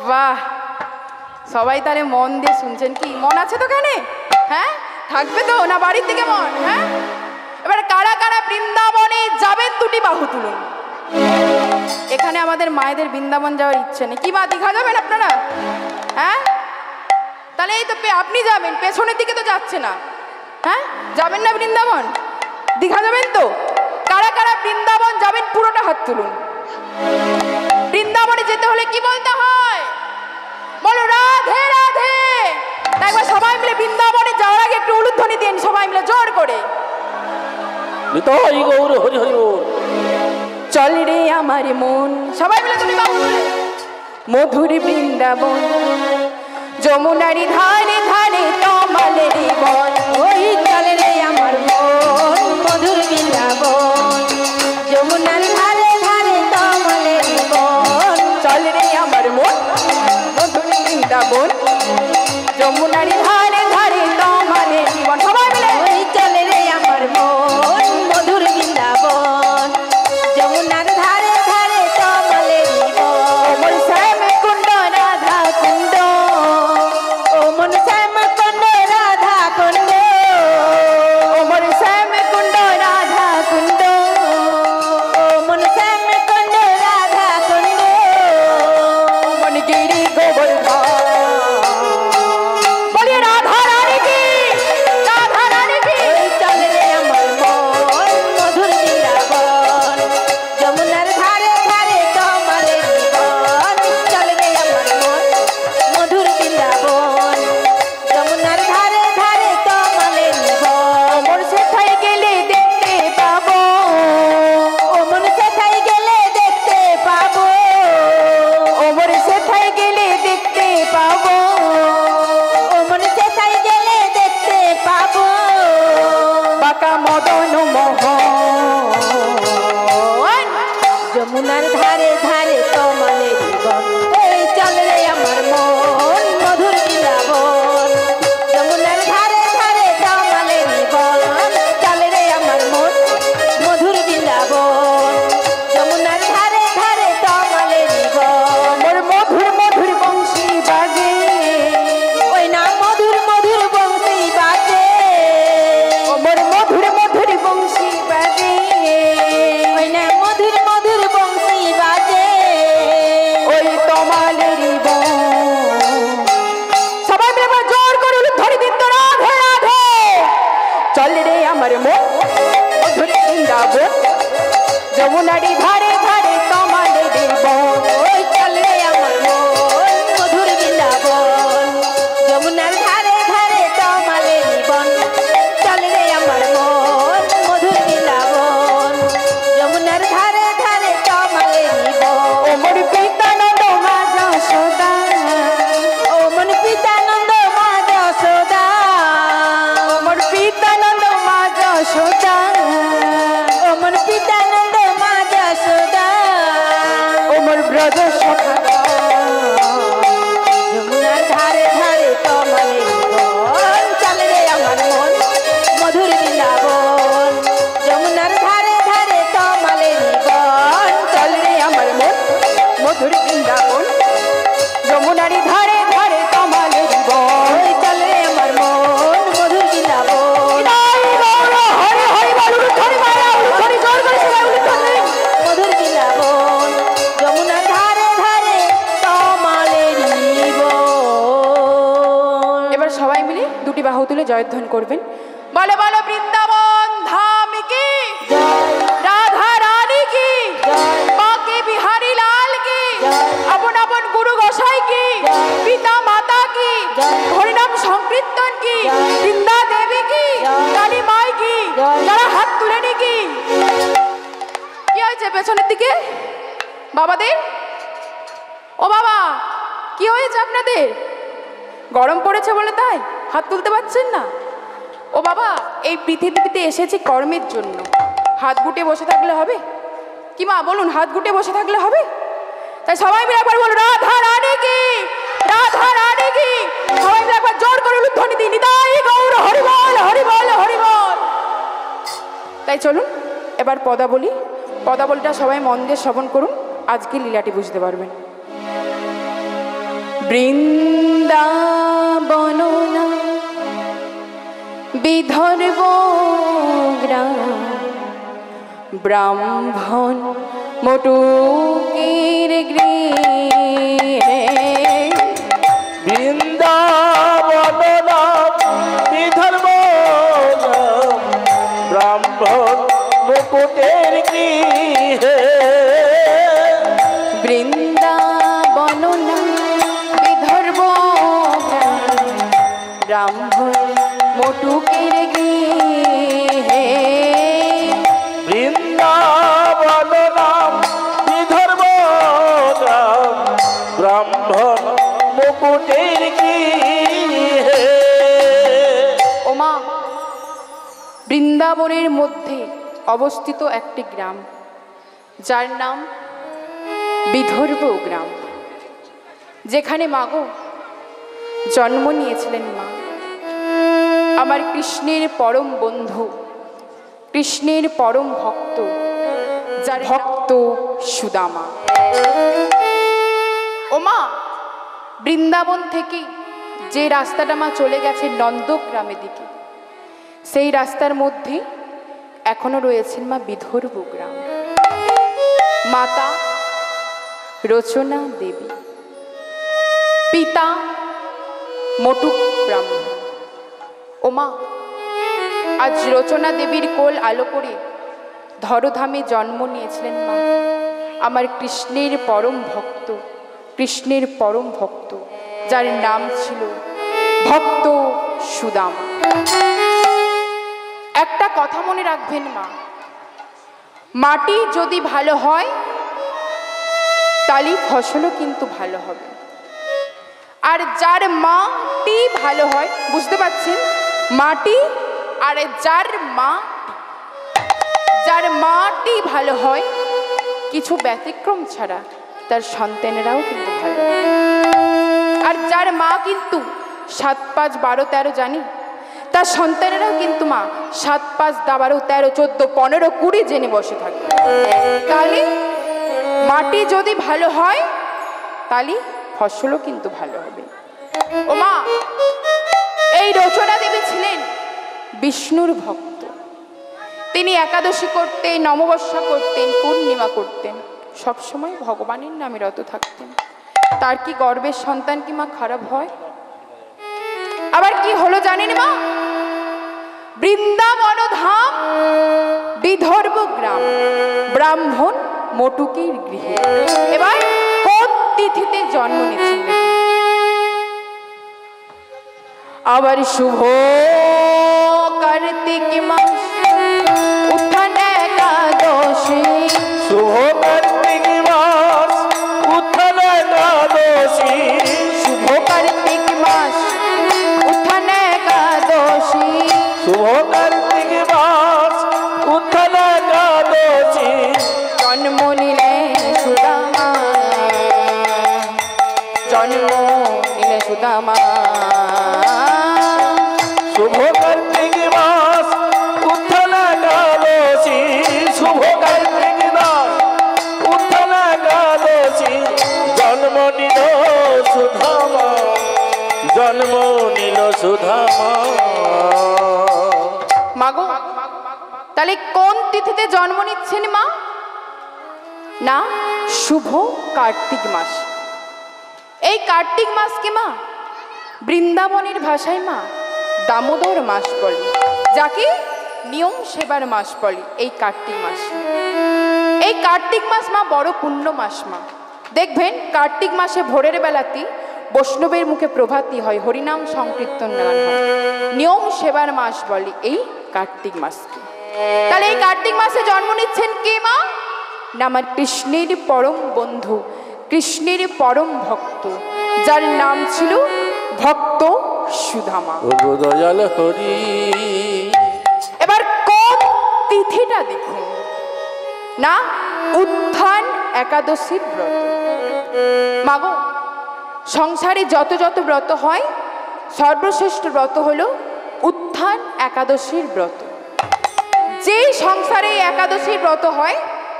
বাহ, সবাই তাহলে মন দিয়ে শুনছেন। কি মন আছে তো কানে? হ্যাঁ, থাকবে তো না বাড়ির থেকে মন? হ্যাঁ, এবার কারা কারা বৃন্দাবনে যাবেন দুটি বাহু তুলুন। এখানে আমাদের মায়েদের বৃন্দাবন যাওয়ার ইচ্ছে নেই। কি মা, দীঘা যাবেন আপনারা? হ্যাঁ, তাহলে এই তো আপনি যাবেন, পেছনের দিকে তো যাচ্ছে না। হ্যাঁ, যাবেন না বৃন্দাবন? দীঘা যাবেন তো? কারা কারা বৃন্দাবন যাবেন পুরোটা হাত তুলুন। বৃন্দাবনে যেতে হলে কি বলতে হয়? বলো রাধে রাধে। একবার সবাই মিলে বৃন্দাবনে যাওয়ার আগে একটু উলুধ্বনি দিন সবাই মিলে জোর করে। নিতাই গৌর হরি হরি বল। চল রে আমার মন, সবাই মিলে তুমি বাবু বলে। মধুর বৃন্দাবন, যমুনারি ধারে ধারে তমালের বন। ওই চলে রে আমার মন, মধুর বৃন্দাবন, যমুনার ধারে ধারে তমালের বন। চল রে আমার মন, মধুর বৃন্দাবন, যমুনারি ধারে ধারে তমালের জীবন। সবাই মিলে ওই চলে রে আমার মন, মধুর বৃন্দাবন, যমুনার ধারে ধারে তমালের বন। ওমর শ্যাম কুণ্ড রাধা কুণ্ড, ও মন শ্যাম কুণ্ড রাধা কুণ্ড, ওমর শ্যাম কুণ্ড রাধা কুণ্ড, যমুনারি ধারে ধারে তমালের বন। ওই চল রে আমার মন মধুর বৃন্দাবন, যমুনার ধারে ধারে তমালের বন। চল রে আমার মন মধুর বৃন্দাবন, যমুনার ধারে ধারে তমালের বন। ও মোর পিতানন্দ মা যশোদা, ও মন পিতানন্দ মা যশোদা, ও মোর পিতানন্দ মা যশোদা, ও মন পিতানন্দ মা যশোদা। ও মোর ব্রজ সখা যমুনার ধারে ধারে তমালের বন। চল রে আমার মন মধুর বৃন্দাবন, যমুনার ধারে ধারে তমালের বন। চল রে আমার মন মধুর বৃন্দাবন, যমুনারি ধারে ধারে তমালের বন। ওই চল রে আমার মন মধুর বৃন্দাবন, হরি হরি বল উলুধ্বনি মায়া উলুধ্বনি জোর করে সবাই উলুধ্বনি। মধুর বৃন্দাবন, যমুনার ধারে ধারে তমালের বন। এবার সবাই মিলে দুটি বাহু তুলে জয়ধ্বনি করবেন। বলো বলো বৃন্দাবন ধাম কি, রাধা রানী কি, বাঁকে বিহারী লাল কি, আপন আপন গুরু গোসাই কি, পিতা মাতা কি, হরিনাম সংকীর্তন কি, বৃন্দা দেবী কি, কালী মাই কি, যারা হাত তুলেনি কি। কি হয়েছে পেছনের দিকে বাবাদের? ও বাবা, কি হয়েছে আপনাদের? গরম পড়েছে বলে তাই হাত তুলতে পারছেন না? ও বাবা, এই পৃথিবীতে এসেছি কর্মের জন্য, হাত গুটে বসে থাকলে হবে কি মা বলুন? হাত গুটে বসে থাকলে হবে? তাই সবাই মিলে একবার বলুন রাধা রানী কি, রাধা রানী কি। সবাই মিলে একবার জোর করে ধ্বনি দিই, নিতাই গৌর হরি বল হরি বল হরি বল। তাই চলুন এবার পদাবলী, পদাবলীটা সবাই মন দিয়ে শ্রবণ করুন, আজকে লীলাটি বুঝতে পারবেন। বৃন্দাবন না বিধর্ব গ্রাম, ব্রাহ্মণ মটুকের গৃহে। বৃন্দাবন নাম বিধর্ম নাম, ব্রাহ্মণ মুকুটের গৃহে। বৃন্দাবন না বিধর্ব গ্রাম, ব্রাহ্মণ মটুকের গৃহে। বৃন্দাবন নাম বিধর্ম নাম, ব্রাহ্মণ মুকুটের গৃহে। ওমা, বৃন্দাবনের মধ্যে অবস্থিত একটি গ্রাম, যার নাম বিধর্ব গ্রাম, যেখানে মাগো জন্ম নিয়েছিলেন মা, আমার কৃষ্ণের পরম বন্ধু, কৃষ্ণের পরম ভক্ত, যার ভক্ত সুদামা। ওমা, বৃন্দাবন থেকে যে রাস্তাটা মা চলে গেছে নন্দগ্রামের দিকে, সেই রাস্তার মধ্যে এখনো রয়েছেন মা বিধর্ব গ্রাম। মাতা রচনা দেবী, পিতা মটুক ব্রাহ্মণ। ওমা, আজ রচনা দেবীর কোল আলো করে ধরধামে জন্ম নিয়েছিলেন মা, আমার কৃষ্ণের পরম ভক্ত, কৃষ্ণের পরম ভক্ত, যার নাম ছিল ভক্ত সুদামা। একটা কথা মনে রাখবেন মা, মাটি যদি ভালো হয় তাহলে ফসলও কিন্তু ভালো হবে। আর যার মাটি ভালো হয়, বুঝতে পারছেন, মাটি আর যার মাটি ভালো হয়, কিছু ব্যতিক্রম ছাড়া তার সন্তানেরাও কিন্তু ভালো হয়। আর যার মা কিন্তু 7, 5, 12, 13 জানি, তার সন্তানেরাও কিন্তু মা 7, 5, 12, 13, 14, 15, 20 জেনে বসে থাকে। তাহলে মাটি যদি ভালো হয় তাহলে ফসলও কিন্তু ভালো হবে। ও মা, এই রচনা দেবী ছিলেন বিষ্ণুর ভক্ত। তিনি একাদশী করতেন, অমাবস্যা করতেন, পূর্ণিমা করতেন, সবসময় ভগবানের নামে রত থাকতেন। তার কি গর্ভের সন্তান কি মা খারাপ হয়? আবার কি হলো জানেন মা? বৃন্দাবন ধাম বিদর্ভ গ্রাম ব্রাহ্মণ মটুকের গৃহে। এবার কোন তিথিতে জন্ম নিয়েছেন দেখুন। আবার শুভ কার্তিক মাস উত্থান একাদশী। শুভ কার্তিক মাস উত্থান একাদশী। শুভ কার্তিক মাস উত্থান একাদশী। শুভ কার্তিক মাস উত্থান একাদশী। জন্ম নিলেন সুদামা, জন্ম নিলেন সুদামা। শুভ কার্তিক মাস উত্থান একাদশী। শুভ কার্তিক মাস উত্থান একাদশী। জন্ম নিল সুধামা, জন্ম নিল সুধামা। মাগো তাহলে কোন তিথিতে জন্ম নিচ্ছেন মা? না, শুভ কার্তিক মাস। এই কার্তিক মাসকে মা বৃন্দাবনের ভাষায় মা দামোদর মাস বলে, যাকে নিয়ম সেবার মাস বলে। এই কার্তিক মাস, এই কার্তিক মাস মা বড় পুণ্য মাস মা। দেখবেন কার্তিক মাসে ভোরের বেলাতে বৈষ্ণবের মুখে প্রভাতী হয়, হরিনাম সংকীর্তন গান হয়। নিয়ম সেবার মাস বলে এই কার্তিক মাসকে। তাহলে এই কার্তিক মাসে জন্ম নিচ্ছেন কে মা? না আমার কৃষ্ণের পরম বন্ধু, কৃষ্ণের পরম ভক্ত, যার নাম ছিল ভক্ত সুদামা। ওগো দয়াল হরি। এবার কোন তিথিটা দেখুন না, উত্থান একাদশীর ব্রত। মাগো সংসারে যত যত ব্রত হয় সর্বশ্রেষ্ঠ ব্রত হলো উত্থান একাদশীর ব্রত। যেই সংসারে একাদশীর ব্রত হয়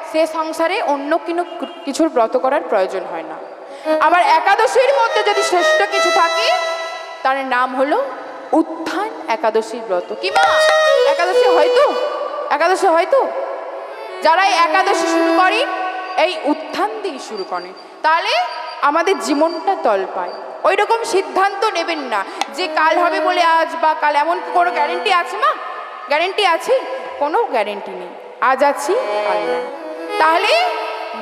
সে সংসারে অন্য কিছুর ব্রত করার প্রয়োজন হয় না। আবার একাদশীর মধ্যে যদি শ্রেষ্ঠ কিছু থাকে তার নাম হলো উত্থান একাদশীর ব্রত। কি মা একাদশী হয়তো, একাদশী হয়তো যারা একাদশী শুরু করেন এই উত্থান দিয়ে শুরু করেন, তাহলে আমাদের জীবনটা তল পায়। ওই রকম সিদ্ধান্ত নেবেন না যে কাল হবে বলে আজ, বা কাল, এমন কোনো গ্যারেন্টি আছে মা? গ্যারেন্টি আছে? কোনো গ্যারেন্টি নেই। আজ আছি কাল নেই, তাহলে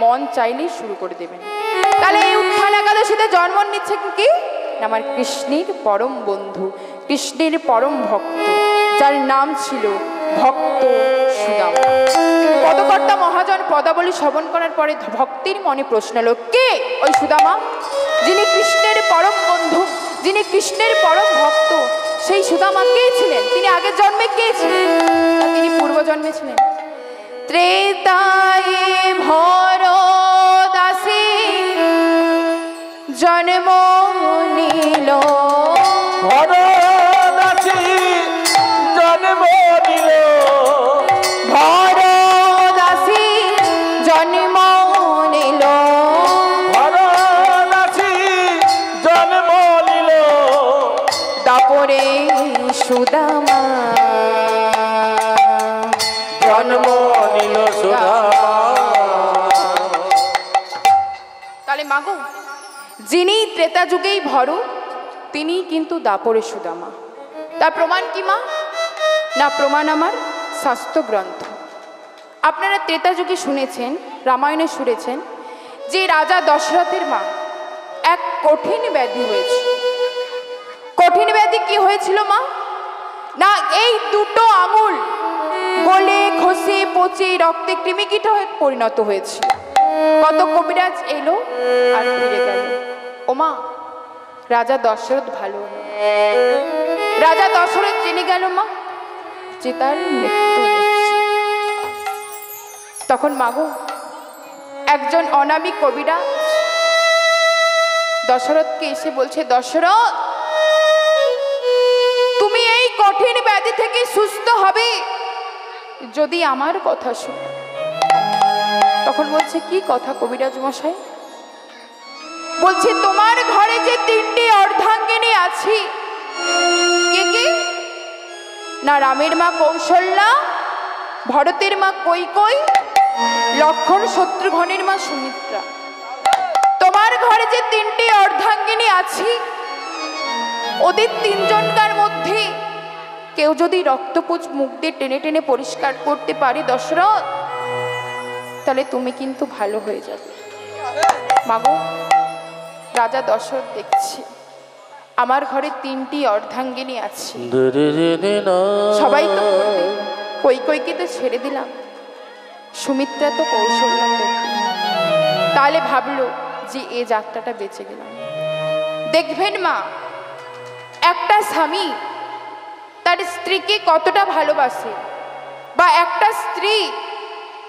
মন চাইলেই শুরু করে দেবেন। তাহলে এই উত্থান একাদশীতে জন্ম নিচ্ছে কি? আমার কৃষ্ণের পরম বন্ধু, কৃষ্ণের পরম ভক্ত, যার নাম ছিল ভক্ত সুদামা। পদকর্তা মহাজন পদাবলী শ্রবণ করার পরে ভক্তির মনে প্রশ্ন এলো, কে ওই সুদামা? যিনি কৃষ্ণের পরম বন্ধু, যিনি কৃষ্ণের পরম ভক্ত, সেই সুদামা কে ছিলেন? তিনি আগের জন্মে কে ছিলেন? তিনি পূর্বজন্মে ছিলেন। ত্রেতায়ে ভরদাসী জন্ম নিল, ভরদাসী জন্ম নিল। ভরদাসী জন্ম নিল, ভরদাসী জন্ম নিল। দাপরে সুদামা জন্ম নিল সুধামা। তাহলে মাগো যিনি ত্রেতা যুগেই ভর তিনি কিন্তু দাপরে সুদামা। তার প্রমাণ কি মা? না, প্রমাণ আমার শাস্ত্র গ্রন্থ। আপনারা ত্রেতা যুগে শুনেছেন, রামায়ণে শুনেছেন যে রাজা দশরথের মা এক কঠিন ব্যাধি হয়েছে। কঠিন ব্যাধি কি হয়েছিল মা? না, এই দুটো আঙুল গলে খসে পচে রক্তে কৃমিকীট হয়ে পরিণত হয়েছিল। কত কবিরাজ এলো আর ফিরে গেল। ওমা রাজা দশরথ ভালো হলো। রাজা দশরথ জেনে গেল মা যে তার মৃত্যু এসেছে। তখন মাগো একজন অনামী কবিরাজ দশরথকে এসে বলছে, দশরথ তুমি এই কঠিন ব্যাধি থেকে সুস্থ হবে যদি আমার কথা শুনো। তখন বলছে, কি কথা কবিরাজ মশাই? বলছে, তোমার ঘরে যে তিনটি অর্ধাঙ্গিনী আছে, কে কে? না, রামের মা কৌশল্যা, ভরতের মা কৈকেয়ী, লক্ষ্মণ শত্রুঘ্নের মা সুমিত্রা। তোমার ঘরে যে তিনটি অর্ধাঙ্গিনী আছে ওদের তিনজনকার মধ্যে কেউ যদি রক্তপুঁজ মুখ দিয়ে টেনে টেনে পরিষ্কার করতে পারে দশরথ, তাহলে তুমি কিন্তু ভালো হয়ে যাবে। মাগো, রাজা দশরথ দেখছি আমার ঘরে 3টি অর্ধাঙ্গিনী আছে, সবাই তো করবে। কৈকেয়ীকে তো ছেড়ে দিলাম, সুমিত্রা তো কৌশল্যা করবে। তাহলে ভাবলো যে এ যাত্রাটা বেঁচে গেলাম। দেখবেন মা, একটা স্বামী তার স্ত্রীকে কতটা ভালোবাসে, বা একটা স্ত্রী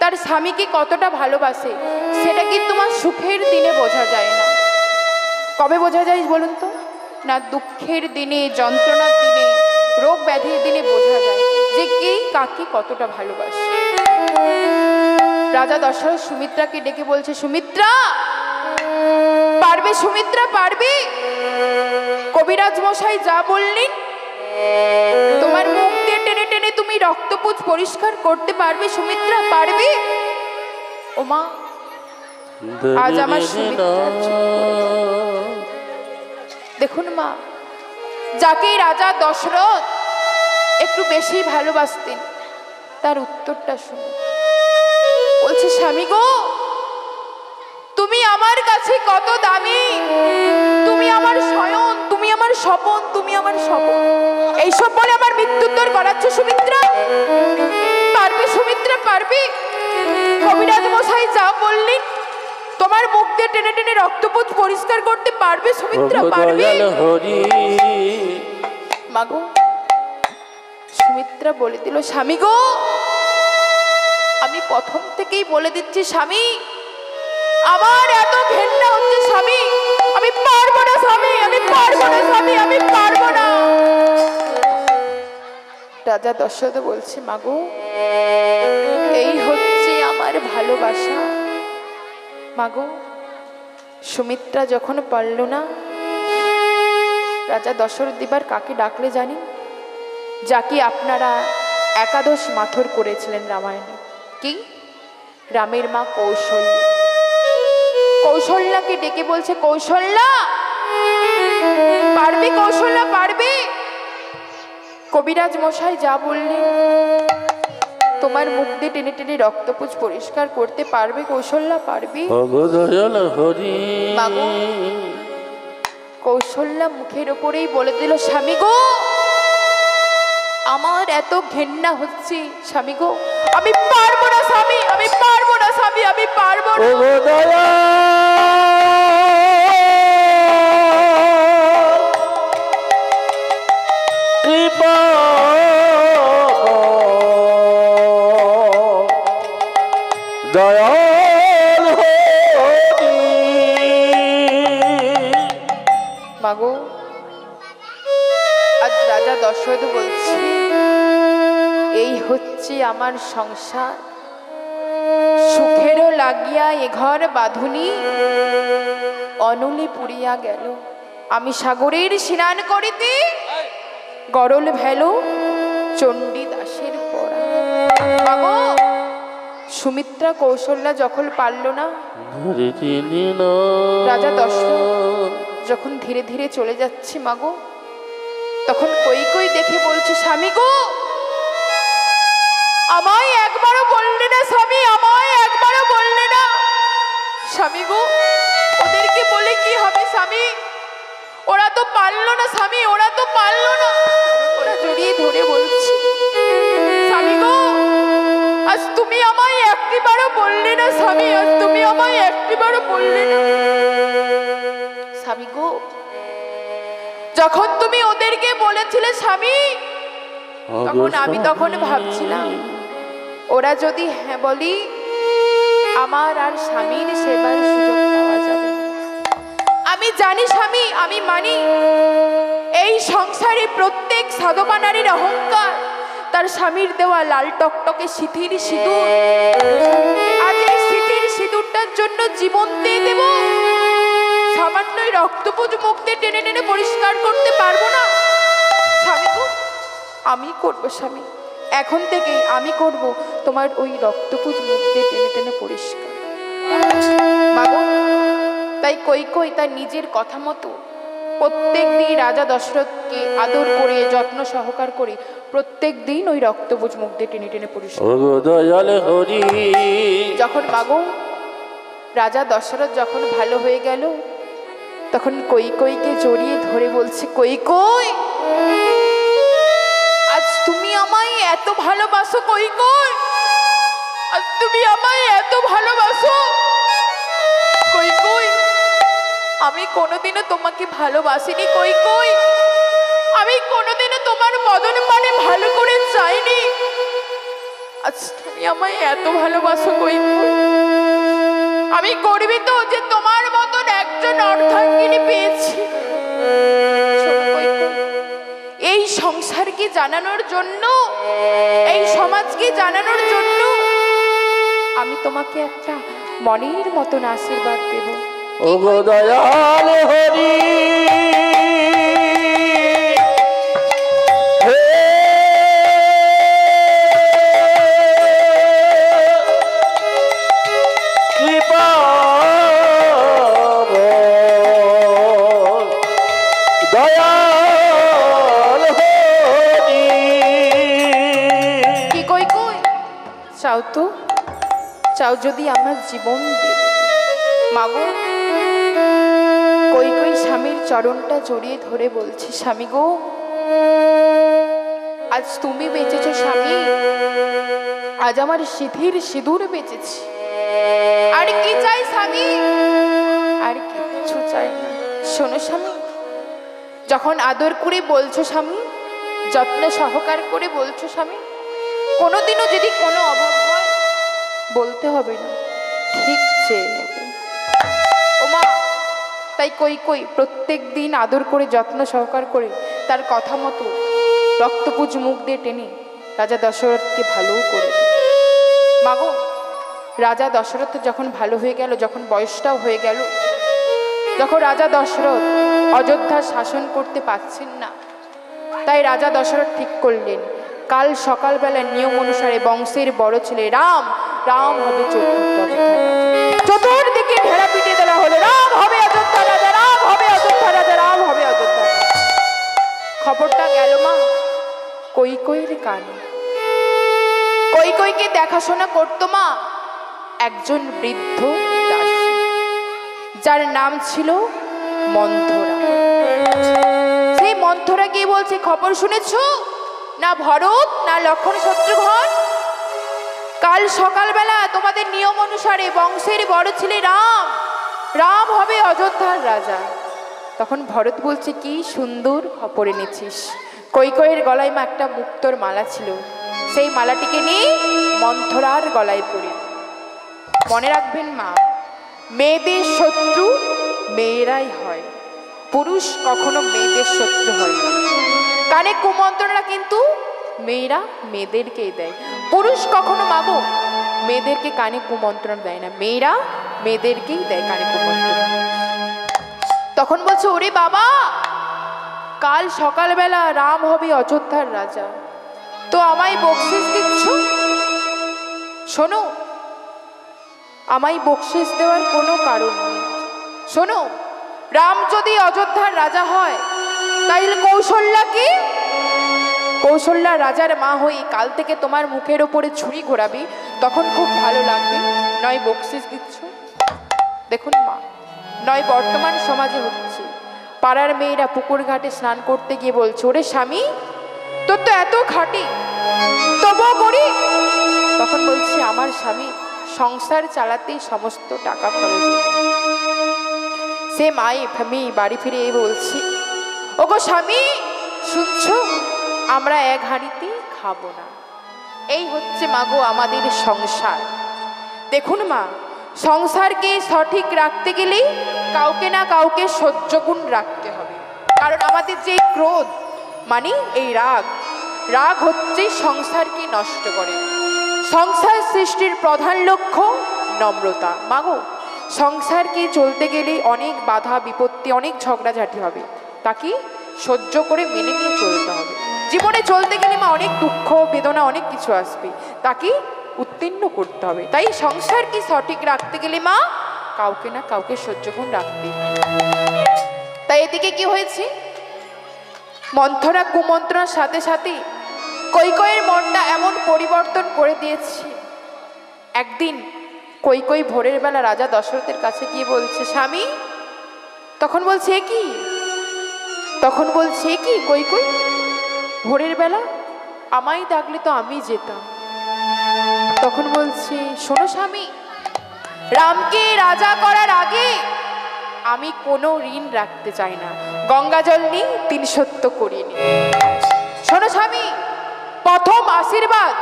তার স্বামীকে কতটা ভালোবাসে, সেটা কিন্তু আমার সুখের দিনে বোঝা যায় না। কবে বোঝা যায় বলুন তো? না, দুঃখের দিনে, যন্ত্রণার দিনে, রোগ ব্যাধির দিনে বোঝা যায় যে কে কাকে কতটা ভালোবাসে। রাজা দশরথ সুমিত্রাকে ডেকে বলছে, সুমিত্রা পারবে, সুমিত্রা পারবে? কবিরাজ মশাই যা বললেন, তোমার মুখ দিয়ে টেনে টেনে তুমি রক্তপুঁজ পরিষ্কার করতে পারবে? সুমিত্রা পারবে? ও মা, আজ আমার সুমিত্রা দেখুন মা, যাকে রাজা দশরথ একটু বেশি ভালোবাসতেন, তার উত্তরটা শুনুন। বলছে, স্বামী গো, তুমি আমার কাছে কত দামি, তুমি আমার শয়ন, তুমি আমার স্বপন, তুমি আমার স্বপন, এইসব বলে আমার মৃত্যুত্তর করাচ্ছে সুমিত্রা? পারবে সুমিত্রা, পারবে? কবিরাজ মশাই যা বললেন, তোমার মুখ দিয়ে টেনে টেনে রক্তপুঁজ পরিষ্কার করতে পারবে সুমিত্রা? পারবে? মাগো, সুমিত্রা বলে দিল, স্বামী গো, আমি প্রথম থেকেই বলে দিচ্ছি স্বামী, আমার এত ঘেন্না হচ্ছে স্বামী, আমি পারবো না স্বামী, আমি পারবো না স্বামী, আমি পারবো না। রাজা দশরথ বলছে, মাগো, এই হচ্ছে আমার ভালোবাসা। মাগো, সুমিত্রা যখন পারল না, রাজা দশরথ এবার কাকে ডাকলে জানি? যাকে আপনারা একাদশ মাথর করেছিলেন রামায়ণে। কি? রামের মা কৌশল্যা। কৌশল্যাকে ডেকে বলছে, কৌশল্যা পারবে? কৌশল্যা পারবে? কবিরাজ মশাই যা বললেন, তোমার মুখ দিয়ে টেনে টেনে রক্তপুঁজ পরিষ্কার করতে পারবে? কৌশল্যা পারবে? কৌশল্যা মুখের ওপরেই বলে দিল, স্বামী গো, আমার এত ঘেন্না হচ্ছে স্বামী গো, আমি পারবো না স্বামী, আমি পারবো না স্বামী, আমি পারবো না। মাগো, আজ রাজা দশরথ বলছে, এই হচ্ছে আমার সংসার, সুখেরও লাগিয়া এ ঘর বাঁধুনি, অনলে পুড়িয়া গেল। আমি সাগরের স্নান করিতে, গরল ভেলো চণ্ডী দাসের পড়া। মাগো, সুমিত্রা কৌশল্যা যখন পারল না, রাজা দশরথ যখন ধীরে ধীরে চলে যাচ্ছে, মাগো, তখন কৈকেয়ী দেখে বলছে, স্বামী গো, আমায় একবারও বললে না স্বামী, আমায় একবারও বললে না। স্বামী গো, ওদেরকে বলে কি হবে স্বামী? ওরা তো পারলো না স্বামী, ওরা তো পারলো না। ওরা জড়িয়ে ধরে বলছে, স্বামী গো, আজ তুমি আমায় একবারও বললে না স্বামী, আজ তুমি আমায় একবারও বললে না। স্বামী গো, যখন তুমি ওদেরকে বলেছিলে স্বামী, তখন আমি তখন ভাবছিলাম, ওরা যদি হ্যাঁ বলি, আমার আর স্বামীর সেবার সুযোগ পাওয়া যাবে। আমি জানি স্বামী, আমি মানি, এই সংসারে প্রত্যেক সাধবা নারীর অহংকার তার স্বামীর দেওয়া লাল টকটকে সিঁথির সিঁদুর। আজ এই সিঁথির সিঁদুরটার জন্য জীবন দিয়ে দেব? সামান্যই রক্তপুঁজ মুখ দিয়ে টেনে টেনে পরিষ্কার করতে পারবো না? স্বামী গো, আমি করবো স্বামী, এখন থেকেই আমি করব তোমার ওই রক্তপুঁজ মুখ দিয়ে টেনে টেনে পরিষ্কার। মাগো, তাই কৈকেয়ী তার নিজের কথা মতো প্রত্যেক দিন রাজা দশরথকে আদর করে, যত্ন সহকার করে প্রত্যেক দিন ওই রক্তবুজ মুখ দিয়ে টেনে টেনে পরিষ্কার। ওগো দয়াল হরি যখন মাগো রাজা দশরথ যখন ভালো হয়ে গেল, তখন কৈকেয়ীকে জড়িয়ে ধরে বলছে, কৈকেয়ী আজ তুমি আমায় এত ভালোবাসো, কৈকেয়ী আজ তুমি আমায় এত ভালোবাসো। কৈকেয়ী আমি কোনোদিনও তোমাকে ভালোবাসিনি, কৈকেয়ী আমি কোনোদিনও তোমার মদন মানে ভালো করে চাইনি, আজ তুমি আমায় এত ভালোবাসো কৈকেয়ী। আমি গর্বিত যে তোমার মতন একজন অর্ধাঙ্গিনী পেয়েছি। শোনো কৈকেয়ী, এই সংসারকে জানানোর জন্য, এই সমাজকে জানানোর জন্য আমি তোমাকে একটা মনের মতন আশীর্বাদ দেব। ওগো দয়াল হরি হে কৃপা দয়াল হরি। কি কৈকেয়ী চাও তো, চাও যদি আমার জীবন দেবে। মাগো কৈকেয়ী স্বামীর চরণটা জড়িয়ে ধরে বলছে, স্বামী গো আজ তুমি বেঁচেছো স্বামী, আজ আমার সিঁথির সিঁদুর বেঁচেছি, আর কি চাই স্বামী, আর কিছু চাই না। শোনো স্বামী, যখন আদর করে বলছো স্বামী, যত্ন সহকার করে বলছো স্বামী, কোনোদিনও যদি কোনো অভাব হয় বলতে হবে না, ঠিক চেয়ে নেব। ওমা তাই কৈকেয়ী প্রত্যেক দিন আদর করে যত্ন সহকার করে তার কথা মতো রক্তপুজ মুখ দিয়ে টেনে রাজা দশরথকে ভালোও করে। মাগো রাজা দশরথ যখন ভালো হয়ে গেল, যখন বয়সটাও হয়ে গেল, যখন রাজা দশরথ অযোধ্যা শাসন করতে পারছেন না, তাই রাজা দশরথ ঠিক করলেন কাল সকালবেলা নিয়ম অনুসারে বংশের বড় ছেলে রাম, রাম হবে চতুর্দিকে ঢেড়া পিটিয়ে দেওয়া হলো, রাম হবে অযোধ্যা রাজা, রাম হবে অযোধ্যা রাজা, রাম হবে অযোধ্যা রাজা। খবরটা গেল মা কৈকেয়ীর কানে। কৈকেয়ীকে দেখাশোনা করতো মা একজন বৃদ্ধ দাসী, যার নাম ছিল মন্থরা। সেই মন্থরা গিয়ে বলছে, খবর শুনেছো না ভরত না লক্ষণ শত্রুঘ্ন, কাল সকালবেলা তোমাদের নিয়ম অনুসারে বংশের বড় ছেলে রাম, রাম হবে অযোধ্যার রাজা। তখন ভরত বলছে, কি সুন্দর খবর এনেছিস। কৈকেয়ীর গলায় মা একটা মুক্তোর মালা ছিল, সেই মালাটিকে নিয়ে মন্থরার গলায় পড়ে। মনে রাখবেন মা, মেয়েদের শত্রু মেয়েরাই হয়, পুরুষ কখনো মেয়েদের শত্রু হয় না। কানে কুমন্ত্রণা কিন্তু মেয়েরা মেয়েদেরকেই দেয়, পুরুষ কখনো মাগো মেয়েদেরকে কানে কুমন্ত্রণ দেয় না, মেয়েরা মেয়েদেরকেই দেয় কানে কুমন্ত্রণ। তখন বলছে, ওরে বাবা কাল সকালবেলা রাম হবে অযোধ্যার রাজা, তো আমায় বকশিস দিচ্ছ? শোনো, আমায় বকশিস দেওয়ার কোনো কারণ নেই। শোনো, রাম যদি অযোধ্যার রাজা হয় তাইলে কৌশল্যা কি? কৌশল্যা রাজার মা হই কাল থেকে তোমার মুখের ওপরে ছুরি ঘোরাবি, তখন খুব ভালো লাগবে, নয় বকশিস দিচ্ছ। দেখুন মা, নয় বর্তমান সমাজে হচ্ছে পাড়ার মেয়েরা পুকুর ঘাটে স্নান করতে গিয়ে বলছে, ওরে স্বামী তোর তো এত খাটি তবুও করি। তখন বলছে, আমার স্বামী সংসার চালাতেই সমস্ত টাকা খরচ। সে মায়ে আমি বাড়ি ফিরে বলছি, ওগো স্বামী শুনছো, আমরা এক হাঁড়িতে খাবো না। এই হচ্ছে মাগো আমাদের সংসার। দেখুন মা, সংসারকে সঠিক রাখতে গেলেই কাউকে না কাউকে সহ্য গুণ রাখতে হবে। কারণ আমাদের যে ক্রোধ মানে এই রাগ, রাগ হচ্ছে সংসারকে নষ্ট করে। সংসার সৃষ্টির প্রধান লক্ষ্য নম্রতা। মাগো সংসারকে চলতে গেলে অনেক বাধা বিপত্তি, অনেক ঝগড়াঝাটি হবে, তাকে সহ্য করে মেনে নিয়ে চলতে হবে। জীবনে চলতে গেলে মা অনেক দুঃখ বেদনা অনেক কিছু আসবে, তাকে উত্তীর্ণ করতে হবে। তাই সংসারকে সঠিক রাখতে গেলে মা কাউকে না কাউকে সহ্য গুণ রাখতে হবে। তাই এদিকে কি হয়েছে, মন্থরা কুমন্ত্রণার সাথে সাথে কৈকেয়ীর মনটা এমন পরিবর্তন করে দিয়েছি। একদিন কৈকেয়ী ভোরের বেলা রাজা দশরথের কাছে গিয়ে বলছে, স্বামী, তখন বলছে কি কৈকেয়ী, ভোরের বেলা আমায় ডাকলে তো আমি যেতাম। তখন বলছে, শোনো স্বামী, রামকে রাজা করার আগে আমি কোনো ঋণ রাখতে চাই না, গঙ্গা জল নিই, তিন সত্য করিনি। শোনো স্বামী, প্রথম আশীর্বাদ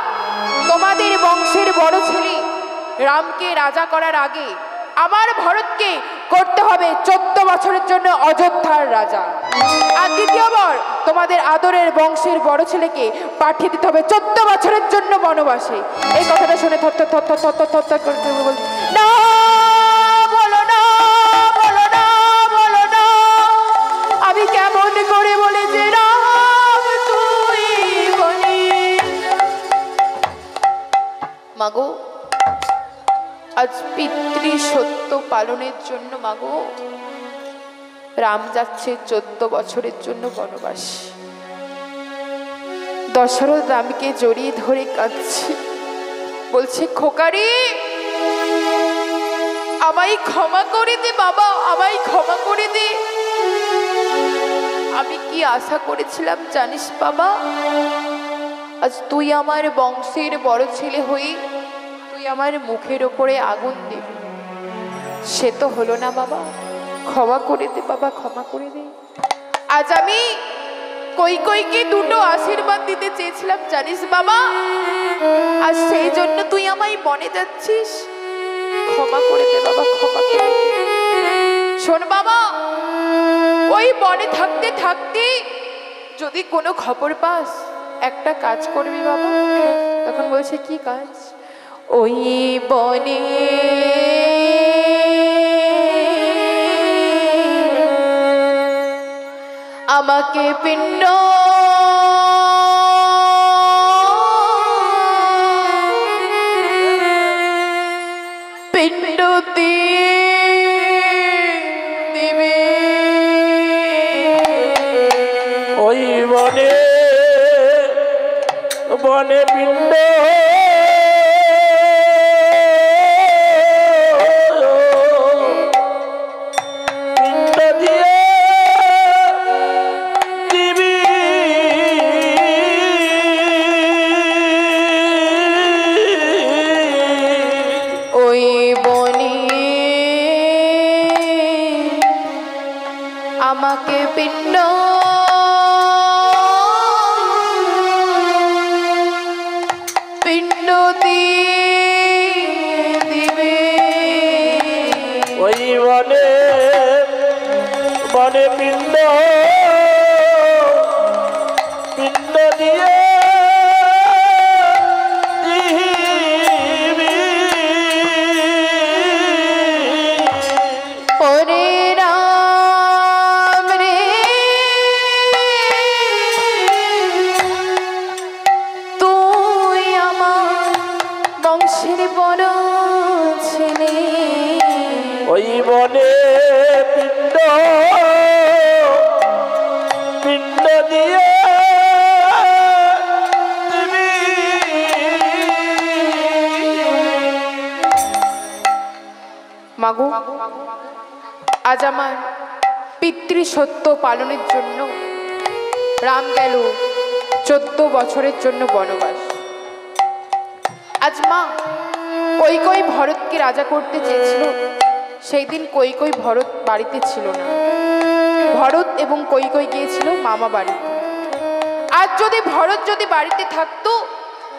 তোমাদের বংশের বড় ছেলে রামকে রাজা করার আগে আমার ভরতকে করতে হবে 14 বছরের জন্য অযোধ্যার রাজা। আর দ্বিতীয়বার তোমাদের আদরের বংশের বড় ছেলেকে পাঠিয়ে দিতে হবে 14 বছরের জন্য বনবাসে। এই কথাটা শুনে থরথর থরথর থরথর থরথর করতে বল, না বলো না, বলো না, বলো না, আমি কেমন করে বলে যে রাম তুই বলি। মাগো, আজ পিতৃ সত্য পালনের জন্য মাগো রাম যাচ্ছে 14 বছরের জন্য বনবাস। দশরথ রামকে জড়িয়ে ধরে কাঁদছে, বলছে, খোকারি, আমায় ক্ষমা করে দে বাবা, আমায় ক্ষমা করে দে। আমি কি আশা করেছিলাম জানিস বাবা? আজ তুই আমার বংশের বড় ছেলে হয়ে তুই আমার মুখের ওপরে আগুন দিবি, সে তো হলো না বাবা। ক্ষমা করে দে বাবা, ক্ষমা করে দে। আজ আমি কৈকেয়ীকে দুটো আশীর্বাদ দিতে চেয়েছিলাম জানিস বাবা, আর সেই জন্য তুই আমায় বনে যাচ্ছিস। ক্ষমা করে দে বাবা, ক্ষমা করে দে। শোন বাবা, ওই বনে থাকতে থাকতে যদি কোনো খবর পাস, একটা কাজ করবি বাবা। তখন বলছে, কি কাজ? ওই বনে আমাকে পিণ্ড দিবে। ওই বনে বনে পিণ্ড আমাকে পিণ্ড পিণ্ড দিবে। ওই বনে বনে পিণ্ড পিণ্ড দিয়ে ওরে রাম রে, তুই আমার বংশের বড় ছেলে। ওই বনে পিণ্ড পিণ্ড দিয়ে দিবি। মাগো, আজ আমার পিতৃ সত্য পালনের জন্য রাম গেল 14 বছরের জন্য বনবাস। আজ মা কৈকেয়ী ভরতকে রাজা করতে চেয়েছিল, সেই দিন কৈকেয়ী ভরত বাড়িতে ছিল না। ভরত এবং কৈকেয়ী গিয়েছিল মামা বাড়িতে। আজ যদি ভরত যদি বাড়িতে থাকতো,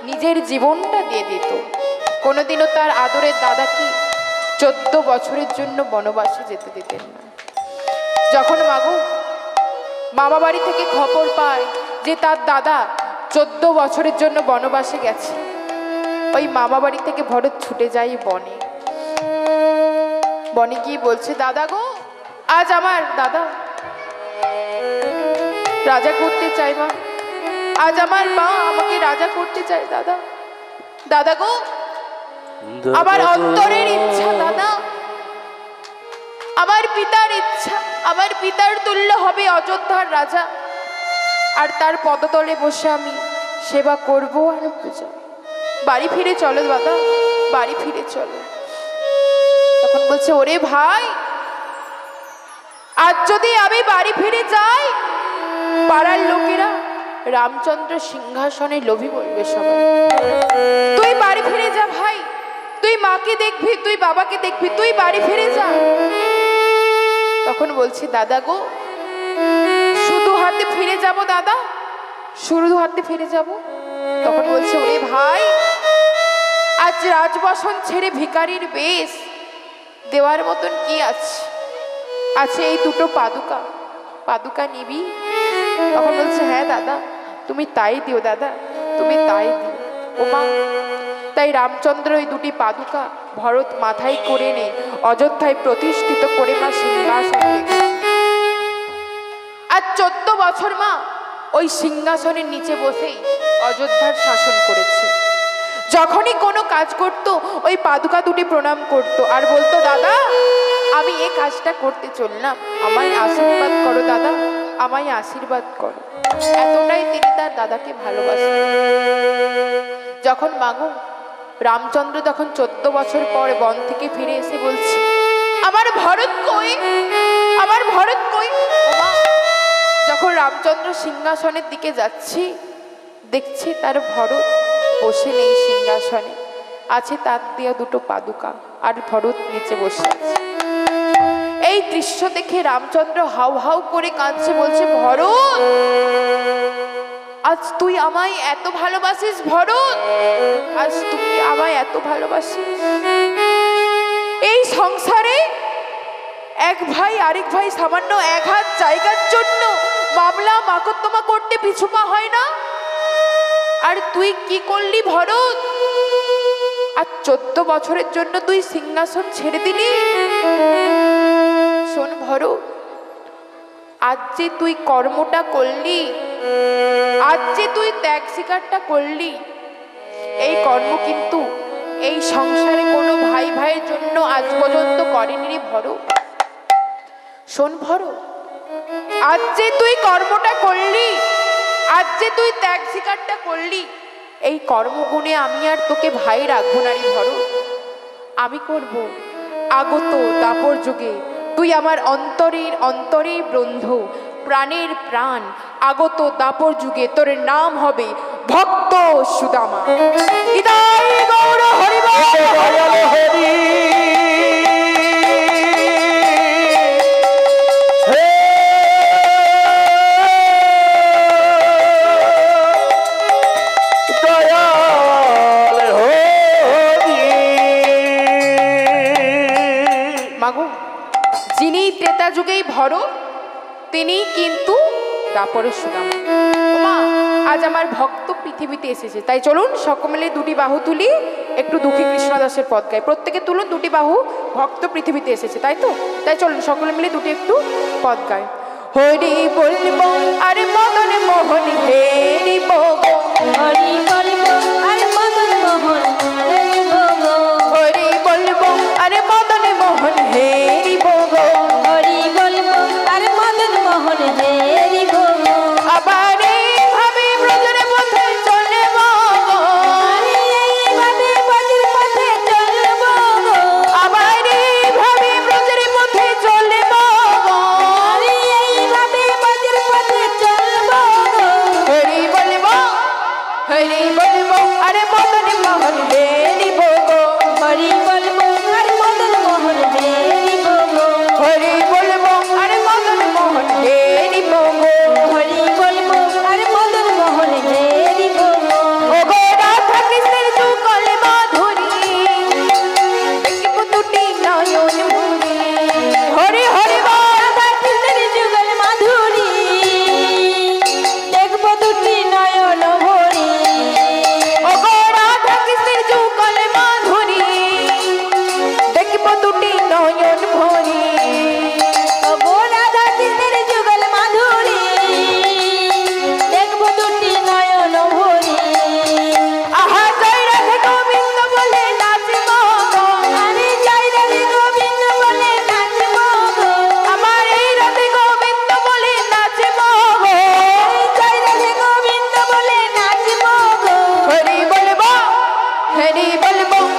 নিজের জীবনটা দিয়ে দিত। কোনোদিনও তার আদরের দাদাকে 14 বছরের জন্য বনবাসে যেতে দিতেন না। যখন মাগো মামা বাড়ি থেকে খবর পায় যে তার দাদা 14 বছরের জন্য বনবাসে গেছে, ওই মামা বাড়ি থেকে ভরত ছুটে যায় বনে। বনে গিয়ে বলছে, দাদা গো, আজ আমার দাদা রাজা করতে চাই মা, আজ আমার মা আমাকে রাজা করতে চায় দাদা। দাদা গো, আমার অন্তরের ইচ্ছা দাদা, আমার পিতার ইচ্ছা, আমার পিতার তুল্য হবে অযোধ্যার রাজা, আর তার পদতলে বসে আমি সেবা করব আর পূজা। বাড়ি ফিরে চলো দাদা, বাড়ি ফিরে চলো। তখন বলছে, ওরে ভাই, আজ যদি আমি বাড়ি ফিরে যাই, পাড়ার লোকেরা রামচন্দ্র সিংহাসনে লোভী বলবে সবাই। তুই বাড়ি ফিরে যা ভাই, তুই মাকে দেখবি, তুই বাবাকে দেখবি, তুই বাড়ি ফিরে যা। তখন বলছি, দাদা গো, শুধু হাতে ফিরে যাব দাদা, শুধু হাতে ফিরে যাব। তখন বলছে, ওরে ভাই, আজ রাজবাসন ছেড়ে ভিখারির বেশ দেওয়ার মতন কি আছে? আছে এই দুটো পাদুকা, পাদুকা নিবি? তখন বলছে, হ্যাঁ দাদা, তুমি তাই দিও দাদা, তুমি তাই দিও। ও মা, তাই রামচন্দ্র ওই দুটি পাদুকা ভরত মাথায় করে নে অযোধ্যায় প্রতিষ্ঠিত করে মা সিংহাসনে রেখেছে। আর 14 বছর মা ওই সিংহাসনের নিচে বসেই অযোধ্যার শাসন করেছে। যখনই কোনো কাজ করত, ওই পাদুকা দুটি প্রণাম করত আর বলতো, দাদা আমি এই কাজটা করতে চললাম, আমায় আশীর্বাদ করো দাদা, আমায় আশীর্বাদ করো। এতটাই তিনি তার দাদাকে ভালোবাসতেন। যখন মাগো রামচন্দ্র তখন 14 বছর পর বন থেকে ফিরে এসে বলছে, আমার ভরত কই, আমার ভরত কই? ওমা, যখন রামচন্দ্র সিংহাসনের দিকে যাচ্ছি, দেখছি তার ভরত বসে নেই সিংহাসনে, আছে তার দেওয়া দুটো পাদুকা, আর ভরত নিচে বসে আছে। এই দৃশ্য দেখে রামচন্দ্র হাউ হাউ করে কাঁদছে, বলছে, ভরত, আজ তুই আমায় এত ভালোবাসিস ভরত, আজ তুই আমায় এত ভালোবাসিস। এই সংসারে এক ভাই আরেক ভাই সামান্য এক হাত জায়গার জন্য মামলা মাকদ্দমা করতে পিছুপা হয় না? আর তুই কি করলি ভরত? আর 14 বছরের জন্য তুই সিংহাসন ছেড়ে দিলি। শোন ভরত, আজ যে তুই কর্মটা করলি, আজ যে তুই ত্যাগ স্বীকারটা করলি, এই কর্ম কিন্তু এই সংসারে কোনো ভাই ভাইয়ের জন্য আজ পর্যন্ত করেনি রে ভরত। শোন ভরত, আজ যে তুই কর্মটা করলি, আজ যে তুই ত্যাগ স্বীকারটা করলি, এই কর্মগুণে আমি আর তোকে ভাই রাখবো না রে ভরত। আমি করব আগত দাপর যুগে, তুই আমার অন্তরের অন্তরের বন্ধু, প্রাণের প্রাণ। আগত দাপর যুগে তোর নাম হবে ভক্ত সুদামা। হৃদয় গৌর হরি বল হরি। যিনি ত্রেতা যুগেই ভরত, তিনি কিন্তু দাপরের সুদামা। ওমা, আজ আমার ভক্ত পৃথিবীতে এসেছে, তাই চলুন সকলে দুটি বাহু তুলি, একটু দুঃখী কৃষ্ণদাসের পদ গাই। প্রত্যেকে তুলুন দুটি বাহু, ভক্ত পৃথিবীতে এসেছে, তাই তো? তাই চলুন সকলে মিলে দুটি একটু পদ গায়। হরি বলবো আরে মদন মোহন হেরি বলবো, হরি বলবো আর মদন মোহন হেরি বলবো, হরি বলবো আরে মদন মোহন হেরি বলবো, হরি বলবো আর মদন মোহন হেরি বলবো। আবার এইভাবে ব্রজের পথে চলব, আরে এইভাবে ব্রজের পথে চলব, আবার এইভাবে ব্রজের পথে চলব, আরে এইভাবে ব্রজের পথে হরি বলবো